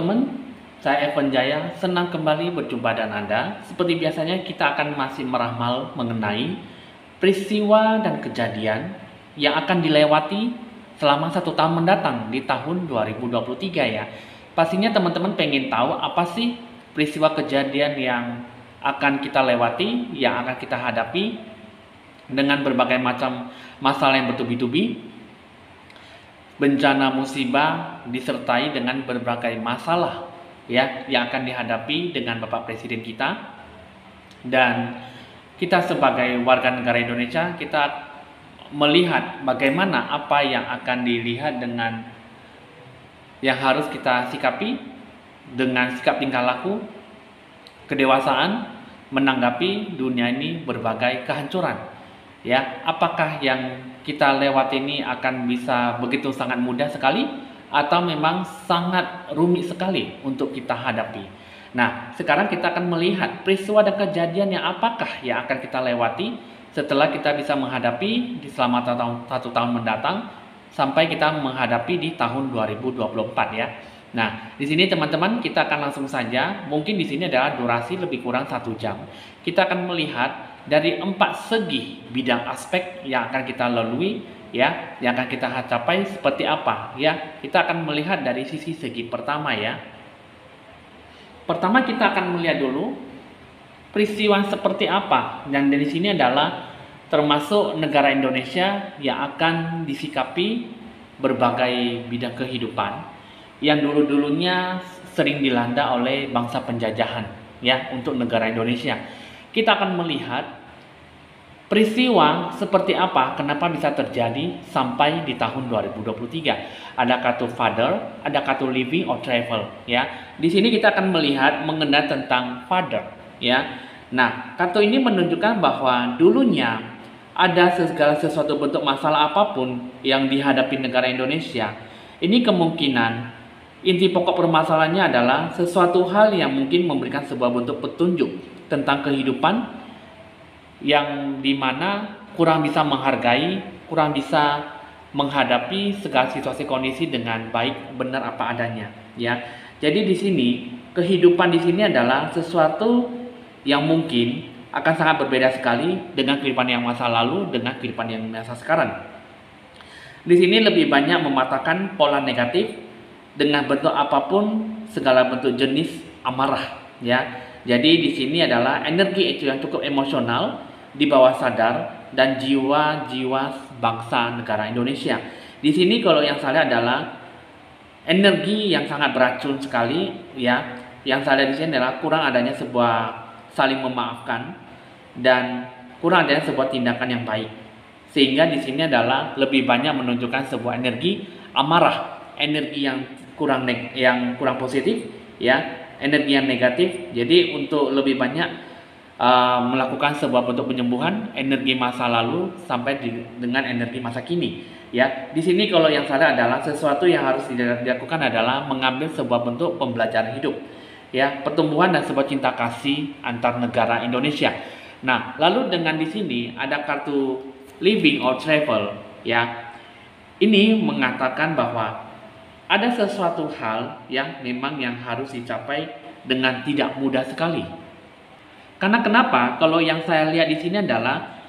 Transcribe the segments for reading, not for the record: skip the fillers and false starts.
teman-teman, saya Evan Jaya, senang kembali berjumpa dengan Anda. Seperti biasanya kita akan masih meramal mengenai peristiwa dan kejadian yang akan dilewati selama 1 tahun mendatang di tahun 2023 ya. Pastinya teman-teman pengen tahu apa sih peristiwa kejadian yang akan kita lewati, yang akan kita hadapi dengan berbagai macam masalah yang bertubi-tubi, bencana musibah disertai dengan berbagai masalah ya yang akan dihadapi dengan Bapak Presiden kita. Dan kita sebagai warga negara Indonesia, kita melihat bagaimana apa yang akan dilihat dengan yang harus kita sikapi dengan sikap tingkah laku, kedewasaan menanggapi dunia ini berbagai kehancuran. Ya, apakah yang kita lewat ini akan bisa begitu sangat mudah sekali atau memang sangat rumit sekali untuk kita hadapi. Nah, sekarang kita akan melihat peristiwa dan kejadian yang apakah yang akan kita lewati setelah kita bisa menghadapi di selama 1 tahun mendatang sampai kita menghadapi di tahun 2024 ya. Nah, di sini teman-teman kita akan langsung saja, mungkin di sini adalah durasi lebih kurang 1 jam. Kita akan melihat dari 4 segi bidang aspek yang akan kita lalui ya, yang akan kita capai seperti apa ya. Kita akan melihat dari sisi segi pertama ya. Pertama kita akan melihat dulu peristiwa seperti apa, dan dari sini adalah termasuk negara Indonesia yang akan disikapi berbagai bidang kehidupan yang dulu-dulunya sering dilanda oleh bangsa penjajahan ya untuk negara Indonesia. Kita akan melihat peristiwa seperti apa, kenapa bisa terjadi sampai di tahun 2023. Ada kartu father, ada kartu living or travel ya. Di sini kita akan melihat mengenai tentang father ya. Nah, kartu ini menunjukkan bahwa dulunya ada segala sesuatu bentuk masalah apapun yang dihadapi negara Indonesia. Ini kemungkinan inti pokok permasalahannya adalah sesuatu hal yang mungkin memberikan sebuah bentuk petunjuk tentang kehidupan yang dimana kurang bisa menghargai, kurang bisa menghadapi segala situasi kondisi dengan baik, benar apa adanya ya. Jadi di sini kehidupan di sini adalah sesuatu yang mungkin akan sangat berbeda sekali dengan kehidupan yang masa lalu dengan kehidupan yang masa sekarang. Di sini lebih banyak mematahkan pola negatif dengan bentuk apapun, segala bentuk jenis amarah ya. Jadi di sini adalah energi itu yang cukup emosional di bawah sadar dan jiwa-jiwa bangsa negara Indonesia. Di sini kalau yang saya lihat adalah energi yang sangat beracun sekali ya. Yang saya lihat di sini adalah kurang adanya sebuah saling memaafkan dan kurang adanya sebuah tindakan yang baik. Sehingga di sini adalah lebih banyak menunjukkan sebuah energi amarah, energi yang kurang positif ya. Energi yang negatif. Jadi untuk lebih banyak melakukan sebuah bentuk penyembuhan energi masa lalu sampai dengan energi masa kini ya. Di sini kalau yang salah adalah sesuatu yang harus dilakukan adalah mengambil sebuah bentuk pembelajaran hidup ya, pertumbuhan dan sebuah cinta kasih antar negara Indonesia. Nah, lalu dengan di sini ada kartu living or travel ya. Ini mengatakan bahwa ada sesuatu hal yang memang yang harus dicapai dengan tidak mudah sekali. Karena kenapa? Kalau yang saya lihat di sini adalah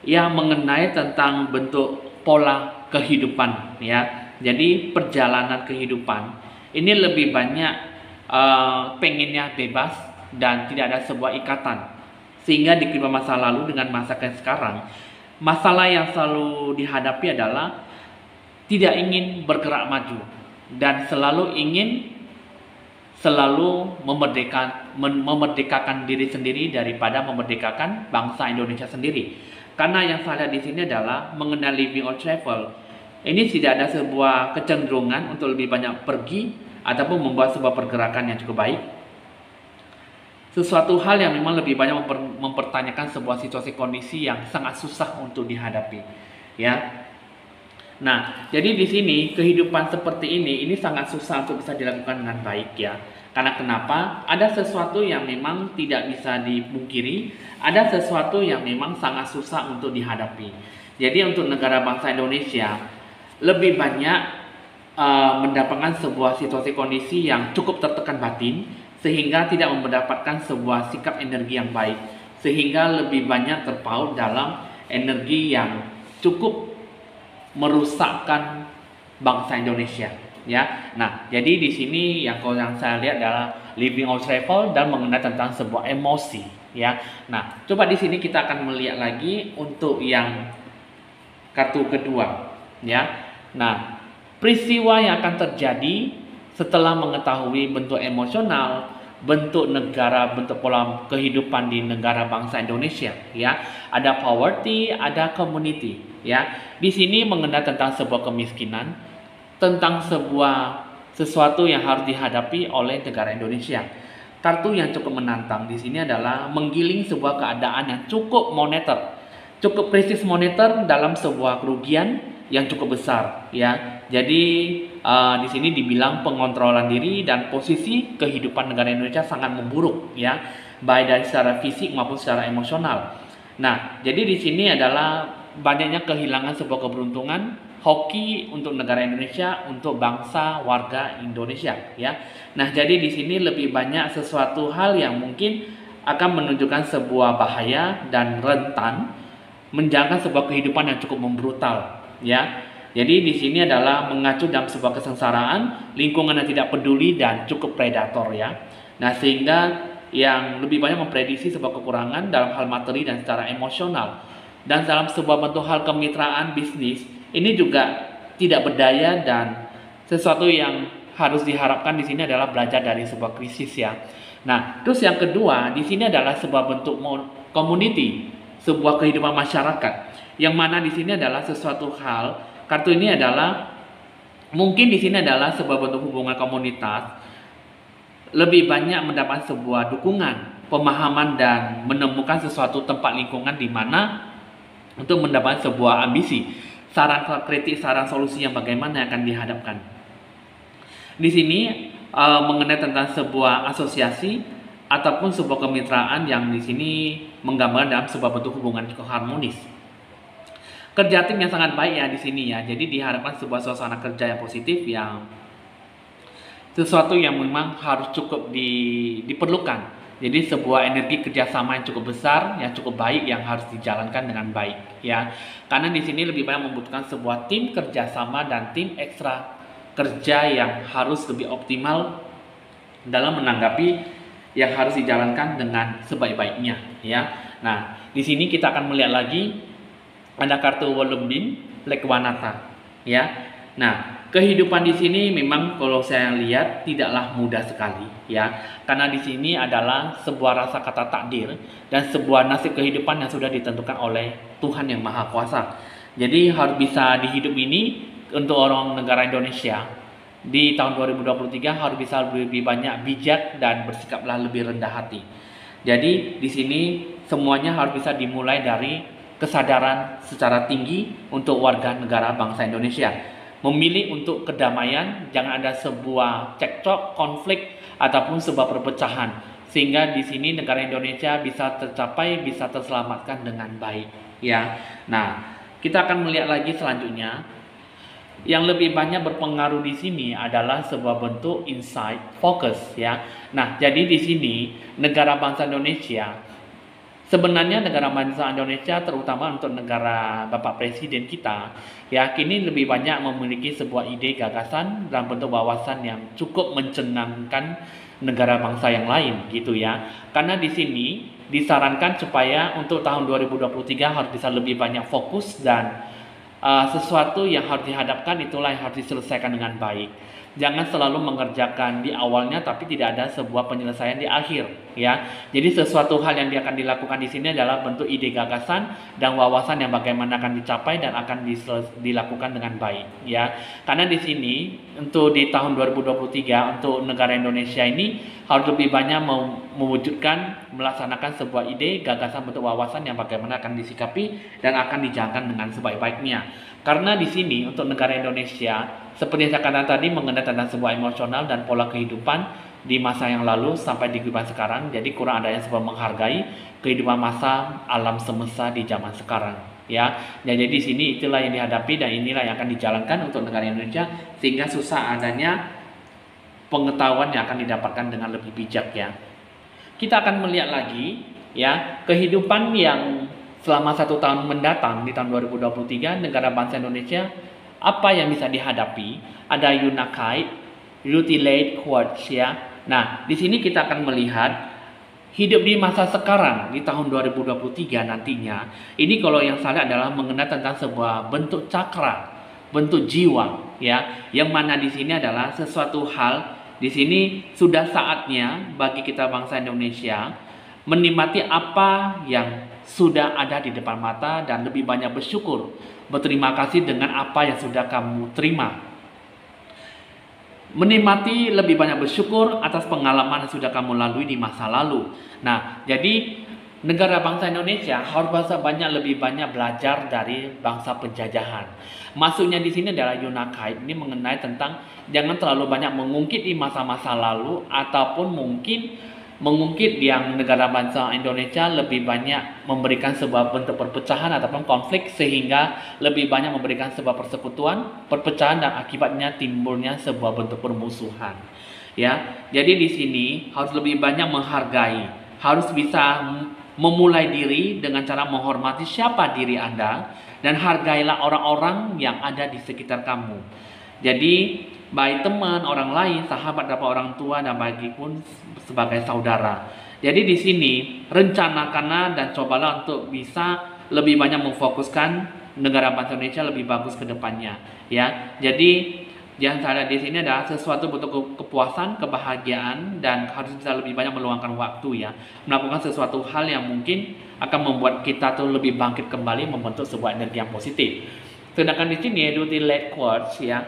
yang mengenai tentang bentuk pola kehidupan ya. Jadi perjalanan kehidupan ini lebih banyak pengennya bebas dan tidak ada sebuah ikatan. Sehingga di kehidupan masa lalu dengan masa sekarang, masalah yang selalu dihadapi adalah tidak ingin bergerak maju dan selalu ingin memerdekakan diri sendiri daripada memerdekakan bangsa Indonesia sendiri. Karena yang saya lihat di sini adalah mengenai living or travel. Ini tidak ada sebuah kecenderungan untuk lebih banyak pergi ataupun membuat sebuah pergerakan yang cukup baik. Sesuatu hal yang memang lebih banyak mempertanyakan sebuah situasi kondisi yang sangat susah untuk dihadapi. Ya. Nah, jadi di sini kehidupan seperti ini sangat susah untuk bisa dilakukan dengan baik ya. Karena kenapa? Ada sesuatu yang memang tidak bisa dipungkiri, ada sesuatu yang memang sangat susah untuk dihadapi. Jadi untuk negara bangsa Indonesia lebih banyak mendapatkan sebuah situasi kondisi yang cukup tertekan batin, sehingga tidak mendapatkan sebuah sikap energi yang baik, sehingga lebih banyak terpaut dalam energi yang cukup merusakkan bangsa Indonesia, ya. Nah, jadi di sini yang saya lihat adalah living on travel dan mengenai tentang sebuah emosi, ya. Nah, coba di sini kita akan melihat lagi untuk yang kartu kedua, ya. Nah, peristiwa yang akan terjadi setelah mengetahui bentuk emosional, bentuk negara, bentuk pola kehidupan di negara bangsa Indonesia, ya. Ada poverty, ada community, ya. Di sini mengenai tentang sebuah kemiskinan, tentang sesuatu yang harus dihadapi oleh negara Indonesia. Kartu yang cukup menantang di sini adalah menggiling sebuah keadaan yang cukup moneter, cukup krisis moneter dalam sebuah kerugian yang cukup besar, ya. Jadi di sini dibilang pengontrolan diri dan posisi kehidupan negara Indonesia sangat memburuk, ya, baik dari secara fisik maupun secara emosional. Nah, jadi di sini adalah banyaknya kehilangan sebuah keberuntungan hoki untuk negara Indonesia, untuk bangsa warga Indonesia, ya. Nah, jadi di sini lebih banyak sesuatu hal yang mungkin akan menunjukkan sebuah bahaya dan rentan menjalankan sebuah kehidupan yang cukup membrutal, ya. Jadi di sini adalah mengacu dalam sebuah kesengsaraan, lingkungan yang tidak peduli dan cukup predator, ya. Nah, sehingga yang lebih banyak memprediksi sebuah kekurangan dalam hal materi dan secara emosional. Dan dalam sebuah bentuk hal kemitraan bisnis, ini juga tidak berdaya dan sesuatu yang harus diharapkan di sini adalah belajar dari sebuah krisis, ya. Nah, terus yang kedua di sini adalah sebuah bentuk community, sebuah kehidupan masyarakat, yang mana di sini adalah sesuatu hal. Kartu ini adalah mungkin di sini adalah sebuah bentuk hubungan komunitas, lebih banyak mendapat sebuah dukungan, pemahaman dan menemukan sesuatu tempat lingkungan di mana untuk mendapatkan sebuah ambisi, saran kritik, saran solusi yang bagaimana yang akan dihadapkan. Di sini mengenai tentang sebuah asosiasi ataupun sebuah kemitraan yang di sini menggambarkan dalam sebuah bentuk hubungan harmonis. Kerja tim yang sangat baik, ya, di sini, ya. Jadi diharapkan sebuah suasana kerja yang positif, yang sesuatu yang memang harus cukup diperlukan. Jadi sebuah energi kerjasama yang cukup besar, yang cukup baik, yang harus dijalankan dengan baik, ya. Karena di sini lebih banyak membutuhkan sebuah tim kerjasama dan tim ekstra kerja yang harus lebih optimal dalam menanggapi yang harus dijalankan dengan sebaik-baiknya, ya. Nah, di sini kita akan melihat lagi ada kartu Wollumbin Lekwanata, ya. Nah, kehidupan di sini memang kalau saya lihat tidaklah mudah sekali, ya. Karena di sini adalah sebuah rasa kata takdir dan sebuah nasib kehidupan yang sudah ditentukan oleh Tuhan yang Maha Kuasa. Jadi harus bisa di hidup ini untuk orang negara Indonesia di tahun 2023 harus bisa lebih banyak bijak dan bersikaplah lebih rendah hati. Jadi di sini semuanya harus bisa dimulai dari kesadaran secara tinggi untuk warga negara bangsa Indonesia. Memilih untuk kedamaian, jangan ada sebuah cekcok, konflik ataupun sebuah perpecahan, sehingga di sini negara Indonesia bisa tercapai, bisa terselamatkan dengan baik, ya. Nah, kita akan melihat lagi selanjutnya yang lebih banyak berpengaruh di sini adalah sebuah bentuk insight, focus, ya. Nah, jadi di sini negara bangsa Indonesia, sebenarnya negara bangsa Indonesia, terutama untuk negara Bapak Presiden kita, ya, kini lebih banyak memiliki sebuah ide gagasan dalam bentuk wawasan yang cukup mencengangkan negara bangsa yang lain, gitu, ya. Karena di sini disarankan supaya untuk tahun 2023 harus bisa lebih banyak fokus dan sesuatu yang harus dihadapkan itulah yang harus diselesaikan dengan baik. Jangan selalu mengerjakan di awalnya tapi tidak ada sebuah penyelesaian di akhir, ya. Jadi sesuatu hal yang akan dilakukan di sini adalah bentuk ide gagasan dan wawasan yang bagaimana akan dicapai dan akan dilakukan dengan baik, ya. Karena di sini untuk di tahun 2023 untuk negara Indonesia ini harus lebih banyak mewujudkan melaksanakan sebuah ide gagasan bentuk wawasan yang bagaimana akan disikapi dan akan dijalankan dengan sebaik-baiknya. Karena di sini untuk negara Indonesia, seperti yang saya katakan tadi, mengenai tentang sebuah emosional dan pola kehidupan di masa yang lalu sampai di kehidupan sekarang. Jadi kurang adanya sebuah menghargai kehidupan masa alam semesta di zaman sekarang. ya. Jadi di sini itulah yang dihadapi dan inilah yang akan dijalankan untuk negara Indonesia, sehingga susah adanya pengetahuan yang akan didapatkan dengan lebih bijak ya. Kita akan melihat lagi ya kehidupan yang selama 1 tahun mendatang di tahun 2023 negara bangsa Indonesia, apa yang bisa dihadapi. Ada Unakite, Utilate Quartz ya. Nah, di sini kita akan melihat hidup di masa sekarang di tahun 2023 nantinya. Ini kalau yang salah adalah mengenai tentang sebuah bentuk cakra, bentuk jiwa ya, yang mana di sini adalah sesuatu hal di sini sudah saatnya bagi kita bangsa Indonesia menikmati apa yang sudah ada di depan mata dan lebih banyak bersyukur, berterima kasih dengan apa yang sudah kamu terima. Menikmati lebih banyak bersyukur atas pengalaman yang sudah kamu lalui di masa lalu. Nah, jadi negara bangsa Indonesia harus lebih banyak belajar dari bangsa penjajahan. Maksudnya di sini adalah Unakite ini mengenai tentang jangan terlalu banyak mengungkit di masa-masa lalu, ataupun mungkin mengungkit yang negara bangsa Indonesia lebih banyak memberikan sebuah bentuk perpecahan ataupun konflik, sehingga lebih banyak memberikan sebuah persekutuan, perpecahan, dan akibatnya timbulnya sebuah bentuk permusuhan. Ya, jadi di sini harus lebih banyak menghargai, harus bisa memulai diri dengan cara menghormati siapa diri Anda, dan hargailah orang-orang yang ada di sekitar kamu. Jadi baik teman, orang lain, sahabat, dapat orang tua, dan bagi pun sebagai saudara. Jadi di sini rencanakanlah dan cobalah untuk bisa lebih banyak memfokuskan negara bangsa Indonesia lebih bagus ke depannya ya. Jadi yang saya di sini adalah sesuatu bentuk kepuasan, kebahagiaan, dan harus bisa lebih banyak meluangkan waktu ya, melakukan sesuatu hal yang mungkin akan membuat kita tuh lebih bangkit kembali, membentuk sebuah energi yang positif. Sedangkan di sini Utilate Quartz ya,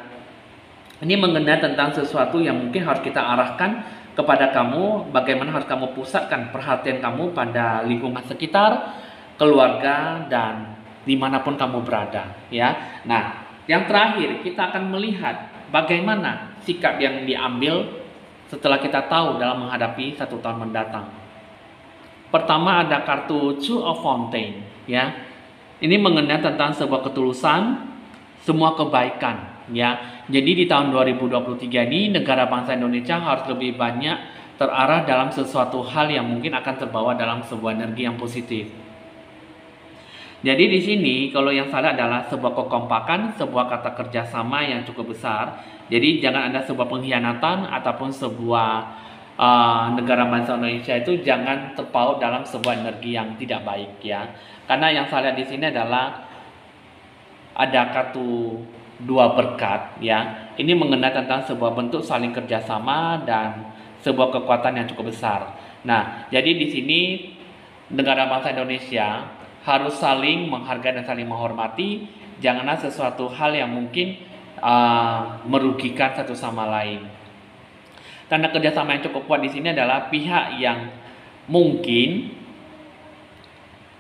ini mengenai tentang sesuatu yang mungkin harus kita arahkan kepada kamu, bagaimana harus kamu pusatkan perhatian kamu pada lingkungan sekitar, keluarga, dan dimanapun kamu berada ya. Nah, yang terakhir kita akan melihat bagaimana sikap yang diambil setelah kita tahu dalam menghadapi 1 tahun mendatang. Pertama ada kartu Two of Fountain ya. Ini mengenai tentang sebuah ketulusan, semua kebaikan ya. Jadi di tahun 2023 ini negara bangsa Indonesia harus lebih banyak terarah dalam sesuatu hal yang mungkin akan terbawa dalam sebuah energi yang positif. Jadi di sini kalau yang salah adalah sebuah kekompakan, sebuah kata kerjasama yang cukup besar. Jadi jangan ada sebuah pengkhianatan ataupun sebuah negara bangsa Indonesia itu jangan terpaut dalam sebuah energi yang tidak baik ya. Karena yang saya lihat di sini adalah ada kartu 2 berkat ya. Ini mengenai tentang sebuah bentuk saling kerjasama dan sebuah kekuatan yang cukup besar. Nah, jadi di sini negara bangsa Indonesia harus saling menghargai dan saling menghormati. Janganlah sesuatu hal yang mungkin merugikan satu sama lain. Tanda kerjasama yang cukup kuat di sini adalah pihak yang mungkin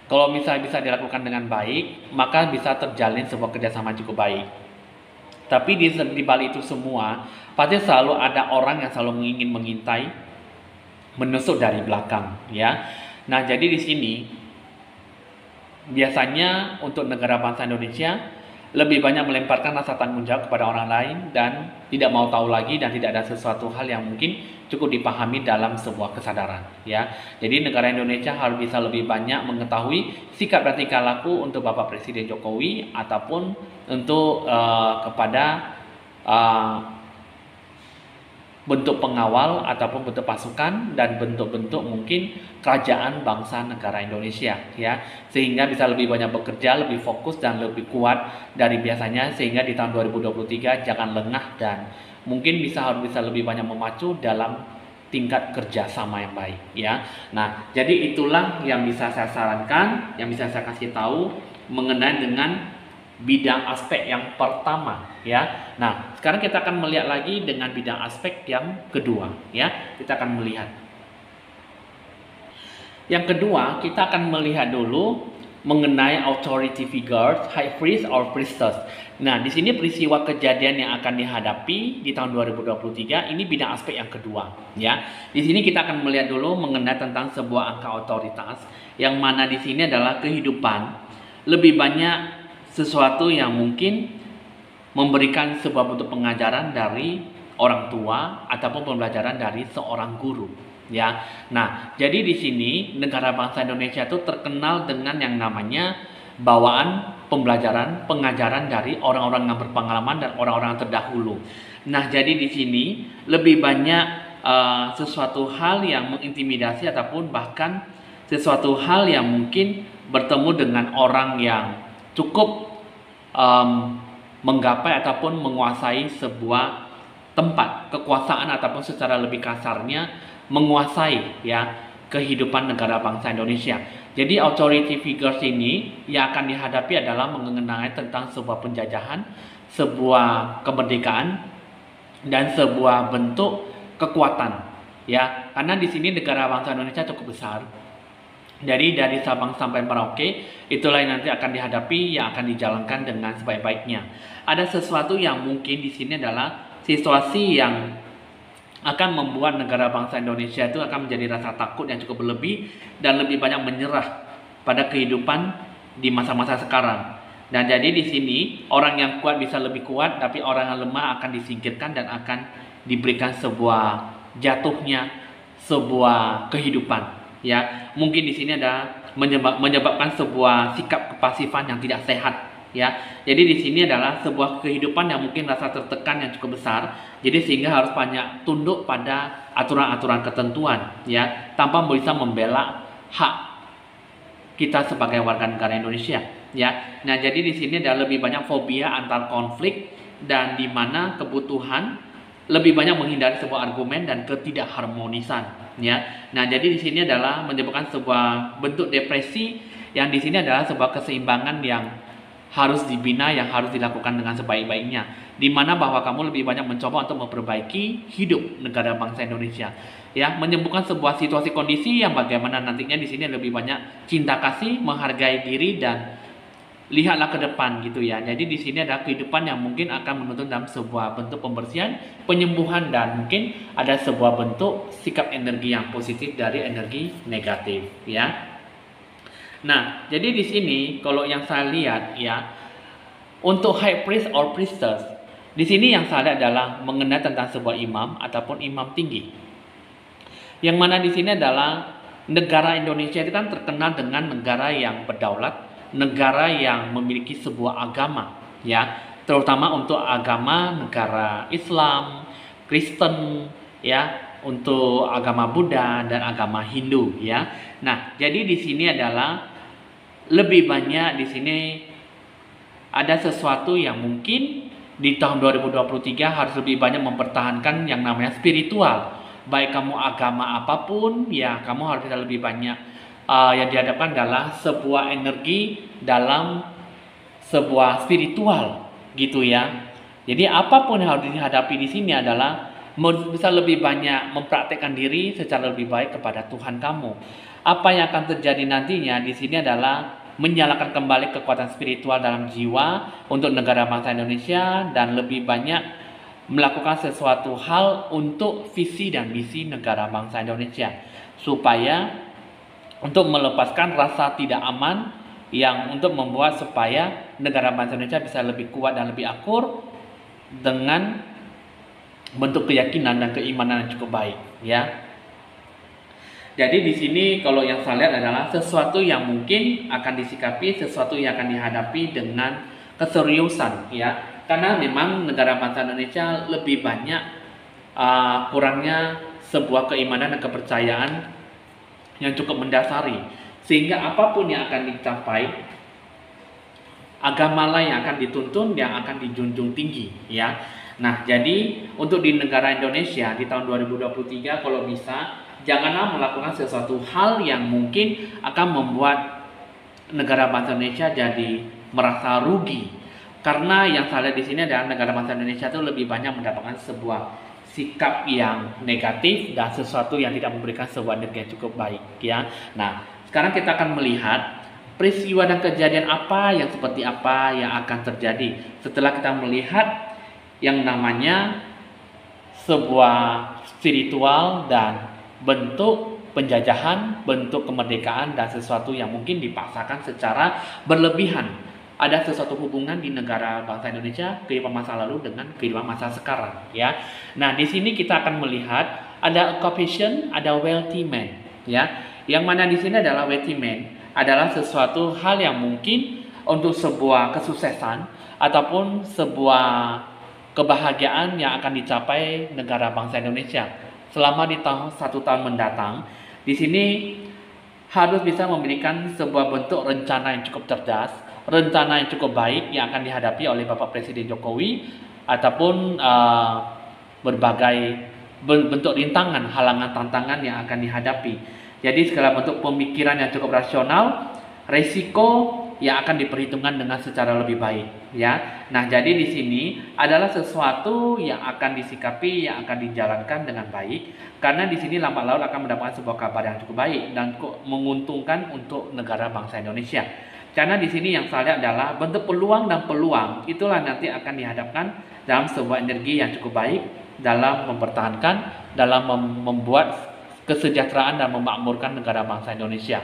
kalau misalnya bisa dilakukan dengan baik, maka bisa terjalin sebuah kerjasama cukup baik. Tapi di balik itu semua, pasti selalu ada orang yang selalu ingin mengintai, menusuk dari belakang, ya. Nah, jadi di sini biasanya untuk negara bangsa Indonesia lebih banyak melemparkan rasa tanggung jawab kepada orang lain dan tidak mau tahu lagi, dan tidak ada sesuatu hal yang mungkin cukup dipahami dalam sebuah kesadaran, ya. Jadi negara Indonesia harus bisa lebih banyak mengetahui sikap dan tingkah laku untuk Bapak Presiden Jokowi ataupun untuk kepada bentuk pengawal ataupun bentuk pasukan dan bentuk-bentuk mungkin kerajaan bangsa negara Indonesia, ya, sehingga bisa lebih banyak bekerja, lebih fokus dan lebih kuat dari biasanya, sehingga di tahun 2023 jangan lengah dan mungkin harus bisa lebih banyak memacu dalam tingkat kerjasama yang baik, ya. Nah, jadi itulah yang bisa saya sarankan, yang bisa saya kasih tahu mengenai dengan bidang aspek yang pertama, ya. Nah, sekarang kita akan melihat lagi dengan bidang aspek yang kedua, ya. Kita akan melihat. Yang kedua, kita akan melihat dulu mengenai authority figures, high priest or priestess. Nah, di sini peristiwa kejadian yang akan dihadapi di tahun 2023 ini bidang aspek yang kedua, ya. Di sini kita akan melihat dulu mengenai tentang sebuah angka otoritas yang mana di sini adalah kehidupan lebih banyak sesuatu yang mungkin memberikan sebuah bentuk pengajaran dari orang tua ataupun pembelajaran dari seorang guru, ya. Nah, jadi di sini negara bangsa Indonesia itu terkenal dengan yang namanya bawaan pembelajaran, pengajaran dari orang-orang yang berpengalaman dan orang-orang terdahulu. Nah, jadi di sini lebih banyak sesuatu hal yang mengintimidasi ataupun bahkan sesuatu hal yang mungkin bertemu dengan orang yang cukup menggapai ataupun menguasai sebuah tempat kekuasaan ataupun secara lebih kasarnya menguasai ya kehidupan negara bangsa Indonesia. Jadi authority figures ini yang akan dihadapi adalah mengenai tentang sebuah penjajahan, sebuah kemerdekaan dan sebuah bentuk kekuatan ya. Karena di sini negara bangsa Indonesia cukup besar. Jadi dari Sabang sampai Merauke itulah yang nanti akan dihadapi, yang akan dijalankan dengan sebaik-baiknya. Ada sesuatu yang mungkin di sini adalah situasi yang akan membuat negara bangsa Indonesia itu akan menjadi rasa takut yang cukup berlebih dan lebih banyak menyerah pada kehidupan di masa-masa sekarang. Dan jadi di sini orang yang kuat bisa lebih kuat, tapi orang yang lemah akan disingkirkan dan akan diberikan sebuah jatuhnya sebuah kehidupan. Ya, mungkin di sini ada menyebabkan sebuah sikap kepasifan yang tidak sehat. Ya, jadi di sini adalah sebuah kehidupan yang mungkin rasa tertekan yang cukup besar. Jadi sehingga harus banyak tunduk pada aturan-aturan ketentuan, ya, tanpa bisa membela hak kita sebagai warga negara Indonesia. Ya, nah jadi di sini ada lebih banyak fobia antar konflik dan di mana kebutuhan lebih banyak menghindari sebuah argumen dan ketidakharmonisan, ya. Nah, jadi di sini adalah menyebabkan sebuah bentuk depresi yang di sini adalah sebuah keseimbangan yang harus dibina, yang harus dilakukan dengan sebaik-baiknya. Di mana bahwa kamu lebih banyak mencoba untuk memperbaiki hidup negara bangsa Indonesia, ya, menyembuhkan sebuah situasi kondisi yang bagaimana nantinya di sini lebih banyak cinta kasih, menghargai diri dan lihatlah ke depan gitu ya. Jadi di sini ada kehidupan yang mungkin akan menuntut dalam sebuah bentuk pembersihan, penyembuhan dan mungkin ada sebuah bentuk sikap energi yang positif dari energi negatif ya. Nah, jadi di sini kalau yang saya lihat ya untuk high priest or priestess di sini yang saya lihat adalah mengenai tentang sebuah imam ataupun imam tinggi. Yang mana di sini adalah negara Indonesia itu kan terkenal dengan negara yang berdaulat, negara yang memiliki sebuah agama ya, terutama untuk agama negara Islam, Kristen ya, untuk agama Buddha dan agama Hindu ya. Nah, jadi di sini adalah lebih banyak di sini ada sesuatu yang mungkin di tahun 2023 harus lebih banyak mempertahankan yang namanya spiritual. Baik kamu agama apapun ya, kamu harus bisa lebih banyak yang dihadapkan adalah sebuah energi dalam sebuah spiritual gitu ya. Jadi apapun yang harus dihadapi di sini adalah bisa lebih banyak mempraktekkan diri secara lebih baik kepada Tuhan kamu. Apa yang akan terjadi nantinya di sini adalah menyalakan kembali kekuatan spiritual dalam jiwa untuk negara bangsa Indonesia dan lebih banyak melakukan sesuatu hal untuk visi dan misi negara bangsa Indonesia supaya untuk melepaskan rasa tidak aman yang untuk membuat supaya negara bangsa Indonesia bisa lebih kuat dan lebih akur dengan bentuk keyakinan dan keimanan yang cukup baik ya. Jadi di sini kalau yang saya lihat adalah sesuatu yang mungkin akan disikapi, sesuatu yang akan dihadapi dengan keseriusan ya. Karena memang negara bangsa Indonesia lebih banyak kurangnya sebuah keimanan dan kepercayaan yang cukup mendasari, sehingga apapun yang akan dicapai agamalah yang akan dituntun, yang akan dijunjung tinggi ya. Nah, jadi untuk di negara Indonesia di tahun 2023 kalau bisa janganlah melakukan sesuatu hal yang mungkin akan membuat negara bangsa Indonesia jadi merasa rugi. Karena yang saya lihat di sini adalah negara bangsa Indonesia itu lebih banyak mendapatkan sebuah sikap yang negatif dan sesuatu yang tidak memberikan sebuah energi yang cukup baik ya. Nah, sekarang kita akan melihat peristiwa dan kejadian apa yang seperti apa yang akan terjadi setelah kita melihat yang namanya sebuah spiritual dan bentuk penjajahan, bentuk kemerdekaan, dan sesuatu yang mungkin dipaksakan secara berlebihan. Ada sesuatu hubungan di negara bangsa Indonesia, kehidupan masa lalu dengan kehidupan masa sekarang, ya. Nah, di sini kita akan melihat ada occupation, ada wealthy man, ya. Yang mana di sini adalah wealthy man adalah sesuatu hal yang mungkin untuk sebuah kesuksesan ataupun sebuah kebahagiaan yang akan dicapai negara bangsa Indonesia selama di satu tahun mendatang. Di sini harus bisa memberikan sebuah bentuk rencana yang cukup cerdas, rencana yang cukup baik yang akan dihadapi oleh Bapak Presiden Jokowi ataupun berbagai bentuk rintangan, halangan, tantangan yang akan dihadapi. Jadi segala bentuk pemikiran yang cukup rasional, resiko yang akan diperhitungkan dengan secara lebih baik, ya. Nah, jadi di sini adalah sesuatu yang akan disikapi, yang akan dijalankan dengan baik, karena di sini lambat laun akan mendapatkan sebuah kabar yang cukup baik dan menguntungkan untuk negara bangsa Indonesia. Karena di sini yang saya lihat adalah bentuk peluang dan peluang itulah nanti akan dihadapkan dalam sebuah energi yang cukup baik dalam mempertahankan, dalam membuat kesejahteraan dan memakmurkan negara bangsa Indonesia.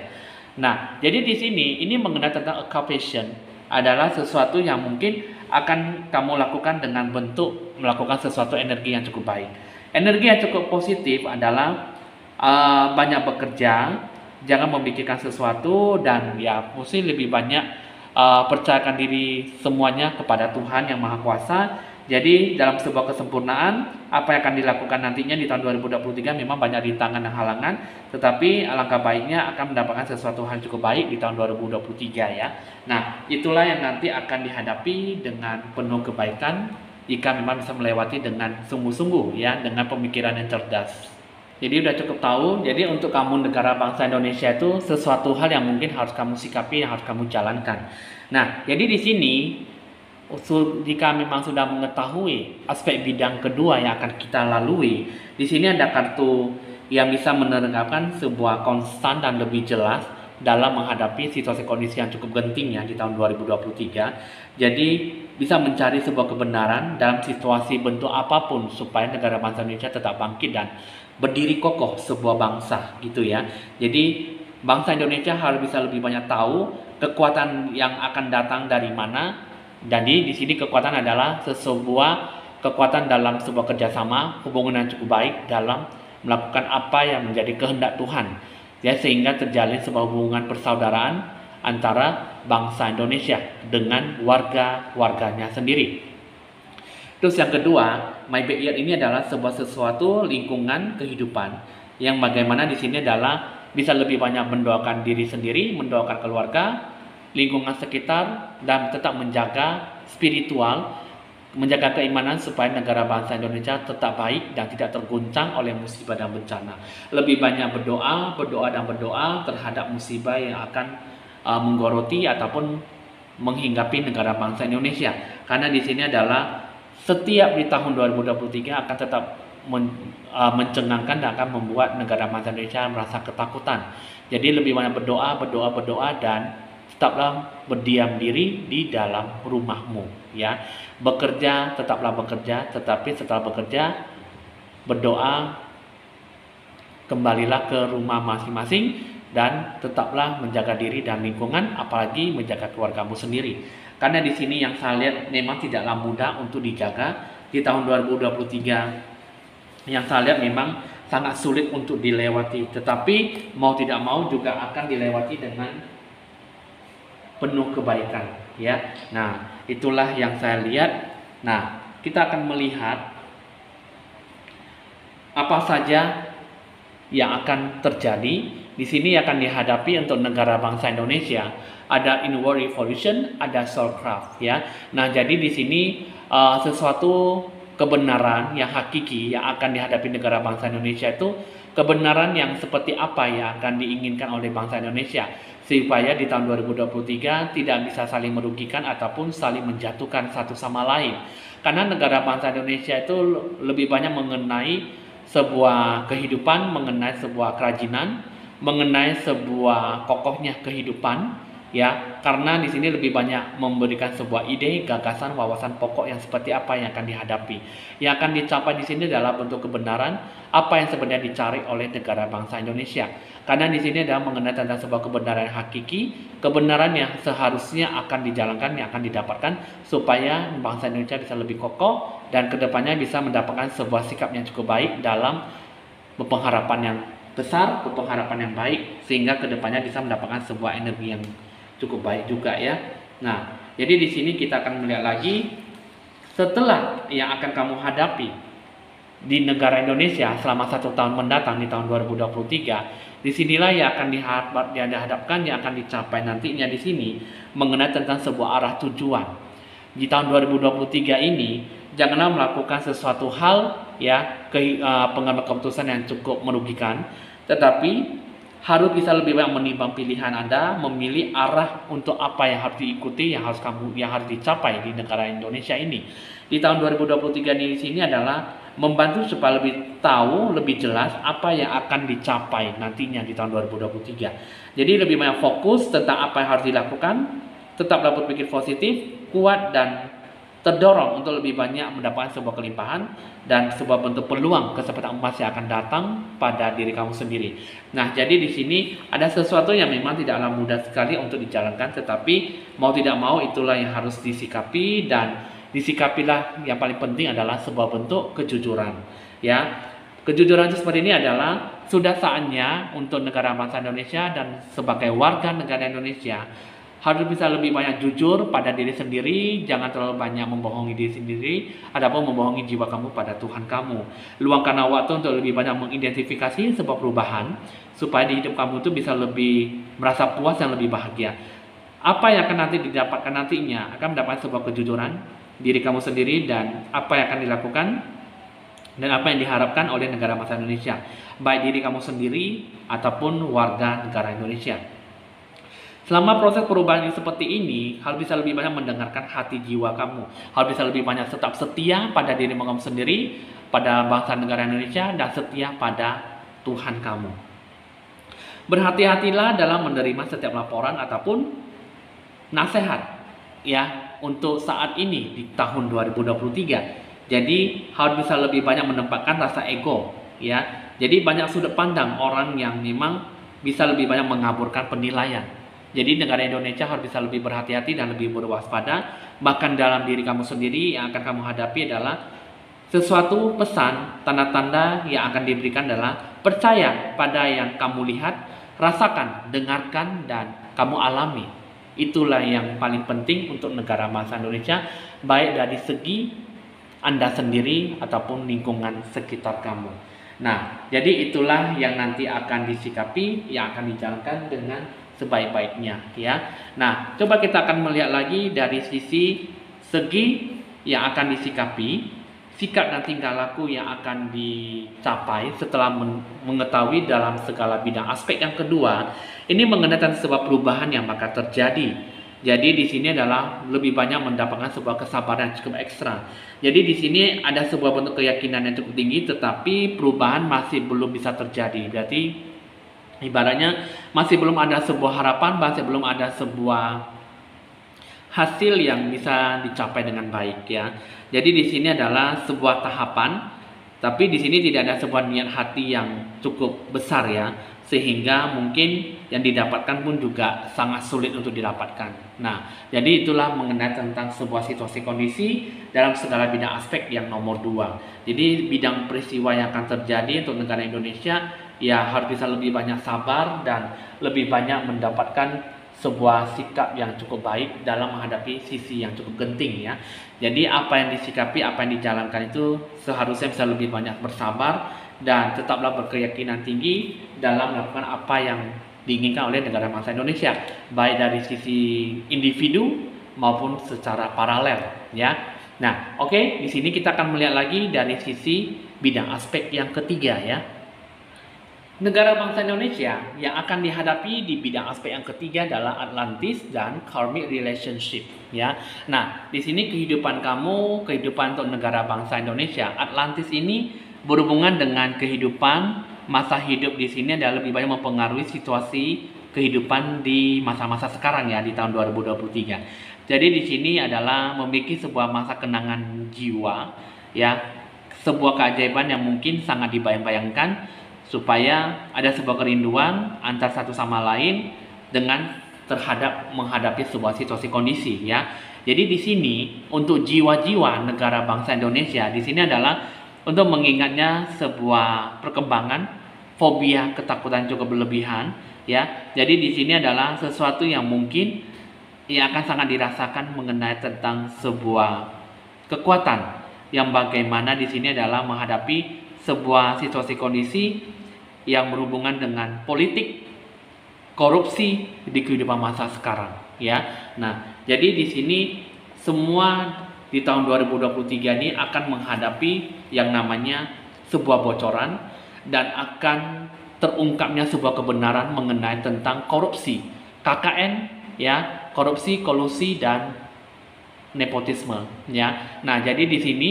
Nah, jadi di sini ini mengenai tentang occupation adalah sesuatu yang mungkin akan kamu lakukan dengan bentuk melakukan sesuatu energi yang cukup baik. Energi yang cukup positif adalah banyak bekerja, jangan memikirkan sesuatu, dan ya mesti lebih banyak percayakan diri semuanya kepada Tuhan yang Maha Kuasa. Jadi dalam sebuah kesempurnaan apa yang akan dilakukan nantinya di tahun 2023 memang banyak rintangan dan halangan, tetapi alangkah baiknya akan mendapatkan sesuatu hal cukup baik di tahun 2023, ya. Nah, itulah yang nanti akan dihadapi dengan penuh kebaikan jika memang bisa melewati dengan sungguh-sungguh, ya, dengan pemikiran yang cerdas. Jadi udah cukup tahu. Jadi untuk kamu negara bangsa Indonesia itu sesuatu hal yang mungkin harus kamu sikapi, yang harus kamu jalankan. Nah, jadi di sini jika memang sudah mengetahui aspek bidang kedua yang akan kita lalui, di sini ada kartu yang bisa menerangkan sebuah konstan dan lebih jelas dalam menghadapi situasi kondisi yang cukup genting ya di tahun 2023. Jadi bisa mencari sebuah kebenaran dalam situasi bentuk apapun supaya negara bangsa Indonesia tetap bangkit dan berdiri kokoh sebuah bangsa gitu ya. Jadi bangsa Indonesia harus bisa lebih banyak tahu kekuatan yang akan datang dari mana. Jadi di sini kekuatan adalah sebuah kekuatan dalam sebuah kerjasama, hubungan yang cukup baik dalam melakukan apa yang menjadi kehendak Tuhan, ya, sehingga terjalin sebuah hubungan persaudaraan antara bangsa Indonesia dengan warga-warganya sendiri. Terus yang kedua, My Backyard ini adalah sebuah sesuatu lingkungan kehidupan yang bagaimana di sini adalah bisa lebih banyak mendoakan diri sendiri, mendoakan keluarga, lingkungan sekitar, dan tetap menjaga spiritual, menjaga keimanan supaya negara bangsa Indonesia tetap baik dan tidak terguncang oleh musibah dan bencana. Lebih banyak berdoa terhadap musibah yang akan menggoroti ataupun menghinggapi negara bangsa Indonesia. Karena di sini adalah setiap di tahun 2023 akan tetap mencengangkan dan akan membuat negara bangsa Indonesia merasa ketakutan. Jadi lebih banyak berdoa dan tetaplah berdiam diri di dalam rumahmu, ya. Bekerja, tetaplah bekerja, tetapi setelah bekerja berdoa, kembalilah ke rumah masing-masing dan tetaplah menjaga diri dan lingkungan, apalagi menjaga keluargamu sendiri. Karena di sini yang saya lihat memang tidaklah mudah untuk dijaga di tahun 2023. Yang saya lihat memang sangat sulit untuk dilewati, tetapi mau tidak mau juga akan dilewati dengan penuh kebaikan, ya. Nah, itulah yang saya lihat. Nah, kita akan melihat apa saja yang akan terjadi di sini akan dihadapi untuk negara bangsa Indonesia. Ada inward revolution, ada soulcraft, ya. Nah, jadi di sini sesuatu kebenaran yang hakiki yang akan dihadapi negara bangsa Indonesia itu kebenaran yang seperti apa yang akan diinginkan oleh bangsa Indonesia supaya di tahun 2023 tidak bisa saling merugikan ataupun saling menjatuhkan satu sama lain. Karena negara bangsa Indonesia itu lebih banyak mengenai sebuah kehidupan, mengenai sebuah kerajinan, mengenai sebuah kokohnya kehidupan ya, karena di sini lebih banyak memberikan sebuah ide, gagasan, wawasan pokok yang seperti apa yang akan dihadapi. Yang akan dicapai di sini adalah bentuk kebenaran apa yang sebenarnya dicari oleh negara bangsa Indonesia. Karena di sini adalah mengenai tentang sebuah kebenaran hakiki, kebenaran yang seharusnya akan dijalankan, yang akan didapatkan supaya bangsa Indonesia bisa lebih kokoh dan kedepannya bisa mendapatkan sebuah sikap yang cukup baik dalam pengharapan yang besar, pengharapan yang baik, sehingga kedepannya bisa mendapatkan sebuah energi yang cukup baik juga ya. Nah, jadi di sini kita akan melihat lagi setelah yang akan kamu hadapi di negara Indonesia selama 1 tahun mendatang di tahun 2023. Disinilah yang akan dihadapkan, yang akan dicapai nantinya di sini mengenai tentang sebuah arah tujuan. Di tahun 2023 ini janganlah melakukan sesuatu hal ya pengambil keputusan yang cukup merugikan, tetapi harus bisa lebih banyak menimbang pilihan Anda, memilih arah untuk apa yang harus diikuti, yang harus dicapai di negara Indonesia ini. Di tahun 2023 di sini adalah membantu supaya lebih tahu, lebih jelas apa yang akan dicapai nantinya di tahun 2023. Jadi lebih banyak fokus tentang apa yang harus dilakukan, tetaplah berpikir positif, kuat dan terdorong untuk lebih banyak mendapatkan sebuah kelimpahan dan sebuah bentuk peluang kesempatan emas yang akan datang pada diri kamu sendiri. Nah, jadi di sini ada sesuatu yang memang tidaklah mudah sekali untuk dijalankan, tetapi mau tidak mau itulah yang harus disikapi, dan disikapilah yang paling penting adalah sebuah bentuk kejujuran. Ya, kejujuran seperti ini adalah sudah saatnya untuk negara bangsa Indonesia dan sebagai warga negara Indonesia harus bisa lebih banyak jujur pada diri sendiri, jangan terlalu banyak membohongi diri sendiri, ataupun membohongi jiwa kamu pada Tuhan kamu. Luangkanlah waktu untuk lebih banyak mengidentifikasi sebuah perubahan, supaya di hidup kamu itu bisa lebih merasa puas dan lebih bahagia. Apa yang akan nanti didapatkan nantinya akan mendapatkan sebuah kejujuran diri kamu sendiri dan apa yang akan dilakukan dan apa yang diharapkan oleh negara bangsa Indonesia, baik diri kamu sendiri ataupun warga negara Indonesia. Selama proses perubahan yang seperti ini, harus bisa lebih banyak mendengarkan hati jiwa kamu. Harus bisa lebih banyak tetap setia pada diri kamu sendiri, pada bangsa negara Indonesia, dan setia pada Tuhan kamu. Berhati-hatilah dalam menerima setiap laporan ataupun nasihat ya untuk saat ini di tahun 2023. Jadi harus bisa lebih banyak menempatkan rasa ego ya. Jadi banyak sudut pandang orang yang memang bisa lebih banyak mengaburkan penilaian. Jadi negara Indonesia harus bisa lebih berhati-hati dan lebih berwaspada. Bahkan dalam diri kamu sendiri yang akan kamu hadapi adalah sesuatu pesan, tanda-tanda yang akan diberikan adalah percaya pada yang kamu lihat, rasakan, dengarkan, dan kamu alami. Itulah yang paling penting untuk negara bangsa Indonesia, baik dari segi Anda sendiri ataupun lingkungan sekitar kamu. Nah, jadi itulah yang nanti akan disikapi, yang akan dijalankan dengan sebaik-baiknya ya. Nah, coba kita akan melihat lagi dari segi yang akan disikapi, sikap dan tingkah laku yang akan dicapai setelah mengetahui dalam segala bidang. Aspek yang kedua, ini mengenai tentang sebuah perubahan yang bakal terjadi. Jadi di sini adalah lebih banyak mendapatkan sebuah kesabaran yang cukup ekstra. Jadi di sini ada sebuah bentuk keyakinan yang cukup tinggi, tetapi perubahan masih belum bisa terjadi. Berarti ibaratnya masih belum ada sebuah harapan, masih belum ada sebuah hasil yang bisa dicapai dengan baik ya. Jadi di sini adalah sebuah tahapan, tapi di sini tidak ada sebuah niat hati yang cukup besar ya, sehingga mungkin yang didapatkan pun juga sangat sulit untuk didapatkan. Nah, jadi itulah mengenai tentang sebuah situasi kondisi dalam segala bidang aspek yang nomor 2. Jadi bidang peristiwa yang akan terjadi untuk negara Indonesia ya harus bisa lebih banyak sabar dan lebih banyak mendapatkan sebuah sikap yang cukup baik dalam menghadapi sisi yang cukup genting ya. Jadi apa yang disikapi, apa yang dijalankan itu seharusnya bisa lebih banyak bersabar dan tetaplah berkeyakinan tinggi dalam melakukan apa yang diinginkan oleh negara bangsa Indonesia, baik dari sisi individu maupun secara paralel ya. Nah, oke, di sini kita akan melihat lagi dari sisi bidang aspek yang ketiga ya. Negara bangsa Indonesia yang akan dihadapi di bidang aspek yang ketiga adalah Atlantis dan Karmic Relationship ya. Nah, di sini kehidupan kamu, kehidupan untuk negara bangsa Indonesia, Atlantis ini berhubungan dengan kehidupan, masa hidup di sini adalah lebih banyak mempengaruhi situasi kehidupan di masa-masa sekarang ya, di tahun 2023. Jadi di sini adalah memiliki sebuah masa kenangan jiwa ya, sebuah keajaiban yang mungkin sangat dibayang-bayangkan, supaya ada sebuah kerinduan antar satu sama lain dengan menghadapi sebuah situasi kondisi ya. Jadi di sini untuk jiwa-jiwa negara bangsa Indonesia di sini adalah untuk mengingatnya sebuah perkembangan fobia ketakutan cukup berlebihan ya. Jadi di sini adalah sesuatu yang mungkin yang akan sangat dirasakan mengenai tentang sebuah kekuatan yang bagaimana di sini adalah menghadapi sebuah situasi kondisi yang berhubungan dengan politik, korupsi di kehidupan masa sekarang ya. Nah, jadi di sini semua di tahun 2023 ini akan menghadapi yang namanya sebuah bocoran dan akan terungkapnya sebuah kebenaran mengenai tentang korupsi, KKN ya, korupsi, kolusi dan nepotisme ya. Nah, jadi di sini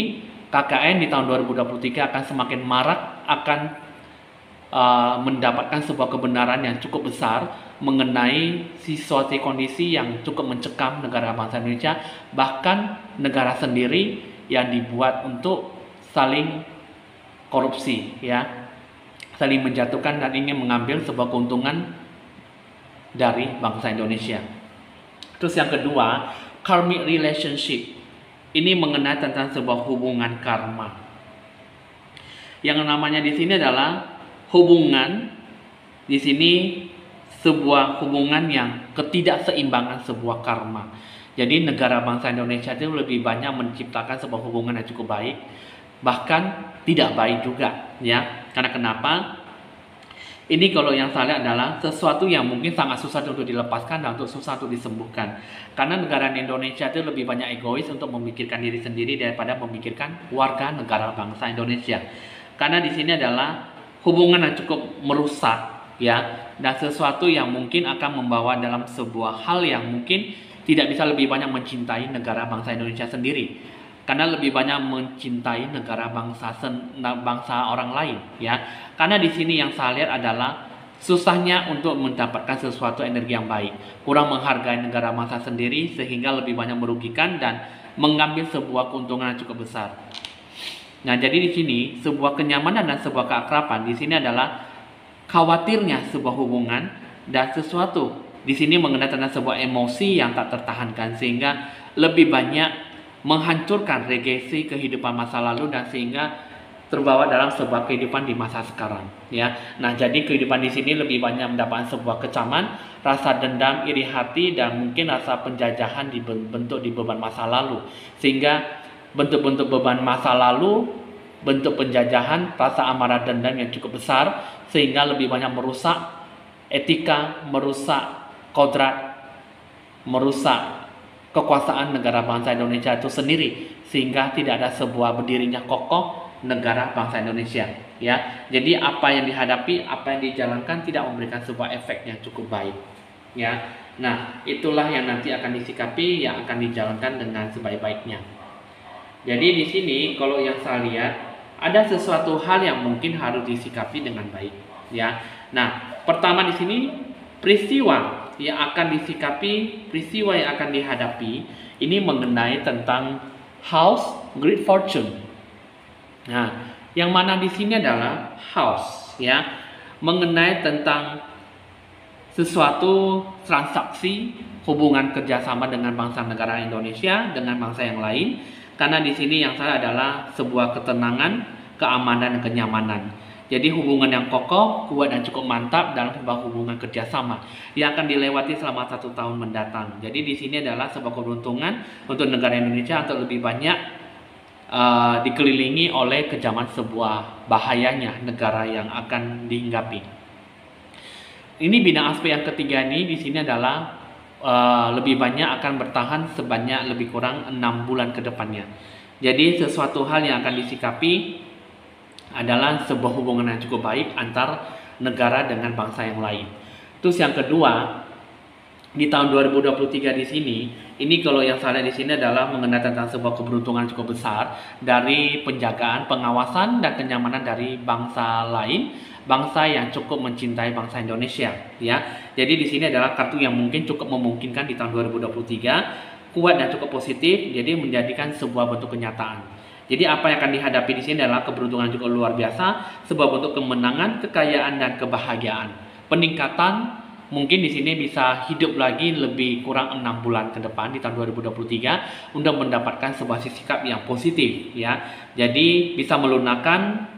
KKN di tahun 2023 akan semakin marak, akan mendapatkan sebuah kebenaran yang cukup besar mengenai situasi kondisi yang cukup mencekam negara bangsa Indonesia, bahkan negara sendiri yang dibuat untuk saling korupsi ya, saling menjatuhkan dan ingin mengambil sebuah keuntungan dari bangsa Indonesia. Terus yang kedua, karmic relationship. Ini mengenai tentang sebuah hubungan karma. Yang namanya di sini adalah hubungan, di sini sebuah hubungan yang ketidakseimbangan sebuah karma. Jadi negara bangsa Indonesia itu lebih banyak menciptakan sebuah hubungan yang cukup baik, bahkan tidak baik juga ya. Karena kenapa? Ini kalau yang saya lihat adalah sesuatu yang mungkin sangat susah untuk dilepaskan dan susah untuk disembuhkan. Karena negara Indonesia itu lebih banyak egois untuk memikirkan diri sendiri daripada memikirkan warga negara bangsa Indonesia. Karena di sini adalah hubungan yang cukup merusak ya, dan sesuatu yang mungkin akan membawa dalam sebuah hal yang mungkin tidak bisa lebih banyak mencintai negara bangsa Indonesia sendiri, karena lebih banyak mencintai negara bangsa orang lain ya. Karena di sini yang saya lihat adalah susahnya untuk mendapatkan sesuatu energi yang baik, kurang menghargai negara bangsa sendiri sehingga lebih banyak merugikan dan mengambil sebuah keuntungan yang cukup besar. Nah, jadi di sini sebuah kenyamanan dan sebuah keakraban di sini adalah khawatirnya sebuah hubungan dan sesuatu di sini mengenai tentang sebuah emosi yang tak tertahankan sehingga lebih banyak menghancurkan legasi kehidupan masa lalu dan sehingga terbawa dalam sebuah kehidupan di masa sekarang ya. Nah, jadi kehidupan di sini lebih banyak mendapatkan sebuah kecaman, rasa dendam, iri hati dan mungkin rasa penjajahan dibentuk di beban masa lalu, sehingga bentuk-bentuk beban masa lalu, bentuk penjajahan, rasa amarah dendam yang cukup besar sehingga lebih banyak merusak etika, merusak kodrat, merusak kekuasaan negara bangsa Indonesia itu sendiri sehingga tidak ada sebuah berdirinya kokoh negara bangsa Indonesia ya. Jadi apa yang dihadapi, apa yang dijalankan tidak memberikan sebuah efek yang cukup baik ya. Nah, itulah yang nanti akan disikapi, yang akan dijalankan dengan sebaik-baiknya. Jadi di sini kalau yang saya lihat ada sesuatu hal yang mungkin harus disikapi dengan baik ya. Nah, pertama di sini peristiwa yang akan disikapi, peristiwa yang akan dihadapi ini mengenai tentang house great fortune. Nah, yang mana di sini adalah house ya, mengenai tentang sesuatu transaksi hubungan kerjasama dengan bangsa negara Indonesia dengan bangsa yang lain. Karena di sini yang saya adalah sebuah ketenangan, keamanan, dan kenyamanan. Jadi hubungan yang kokoh, kuat dan cukup mantap dalam sebuah hubungan kerjasama yang akan dilewati selama 1 tahun mendatang. Jadi di sini adalah sebuah keberuntungan untuk negara Indonesia untuk lebih banyak dikelilingi oleh kejaman sebuah bahayanya negara yang akan dihinggapi. Ini bidang aspek yang ketiga ini di sini adalah lebih banyak akan bertahan sebanyak lebih kurang 6 bulan ke depannya. Jadi sesuatu hal yang akan disikapi adalah sebuah hubungan yang cukup baik antar negara dengan bangsa yang lain. Terus yang kedua, di tahun 2023 di sini, ini kalau yang saya lihat di sini adalah mengenai tentang sebuah keberuntungan cukup besar dari penjagaan, pengawasan dan kenyamanan dari bangsa lain, bangsa yang cukup mencintai bangsa Indonesia, ya. Jadi di sini adalah kartu yang mungkin cukup memungkinkan di tahun 2023, kuat dan cukup positif, jadi menjadikan sebuah bentuk kenyataan. Jadi apa yang akan dihadapi di sini adalah keberuntungan cukup luar biasa, sebuah bentuk kemenangan, kekayaan dan kebahagiaan. Peningkatan mungkin di sini bisa hidup lagi lebih kurang 6 bulan ke depan di tahun 2023 untuk mendapatkan sebuah sikap yang positif, ya. Jadi bisa melunakkan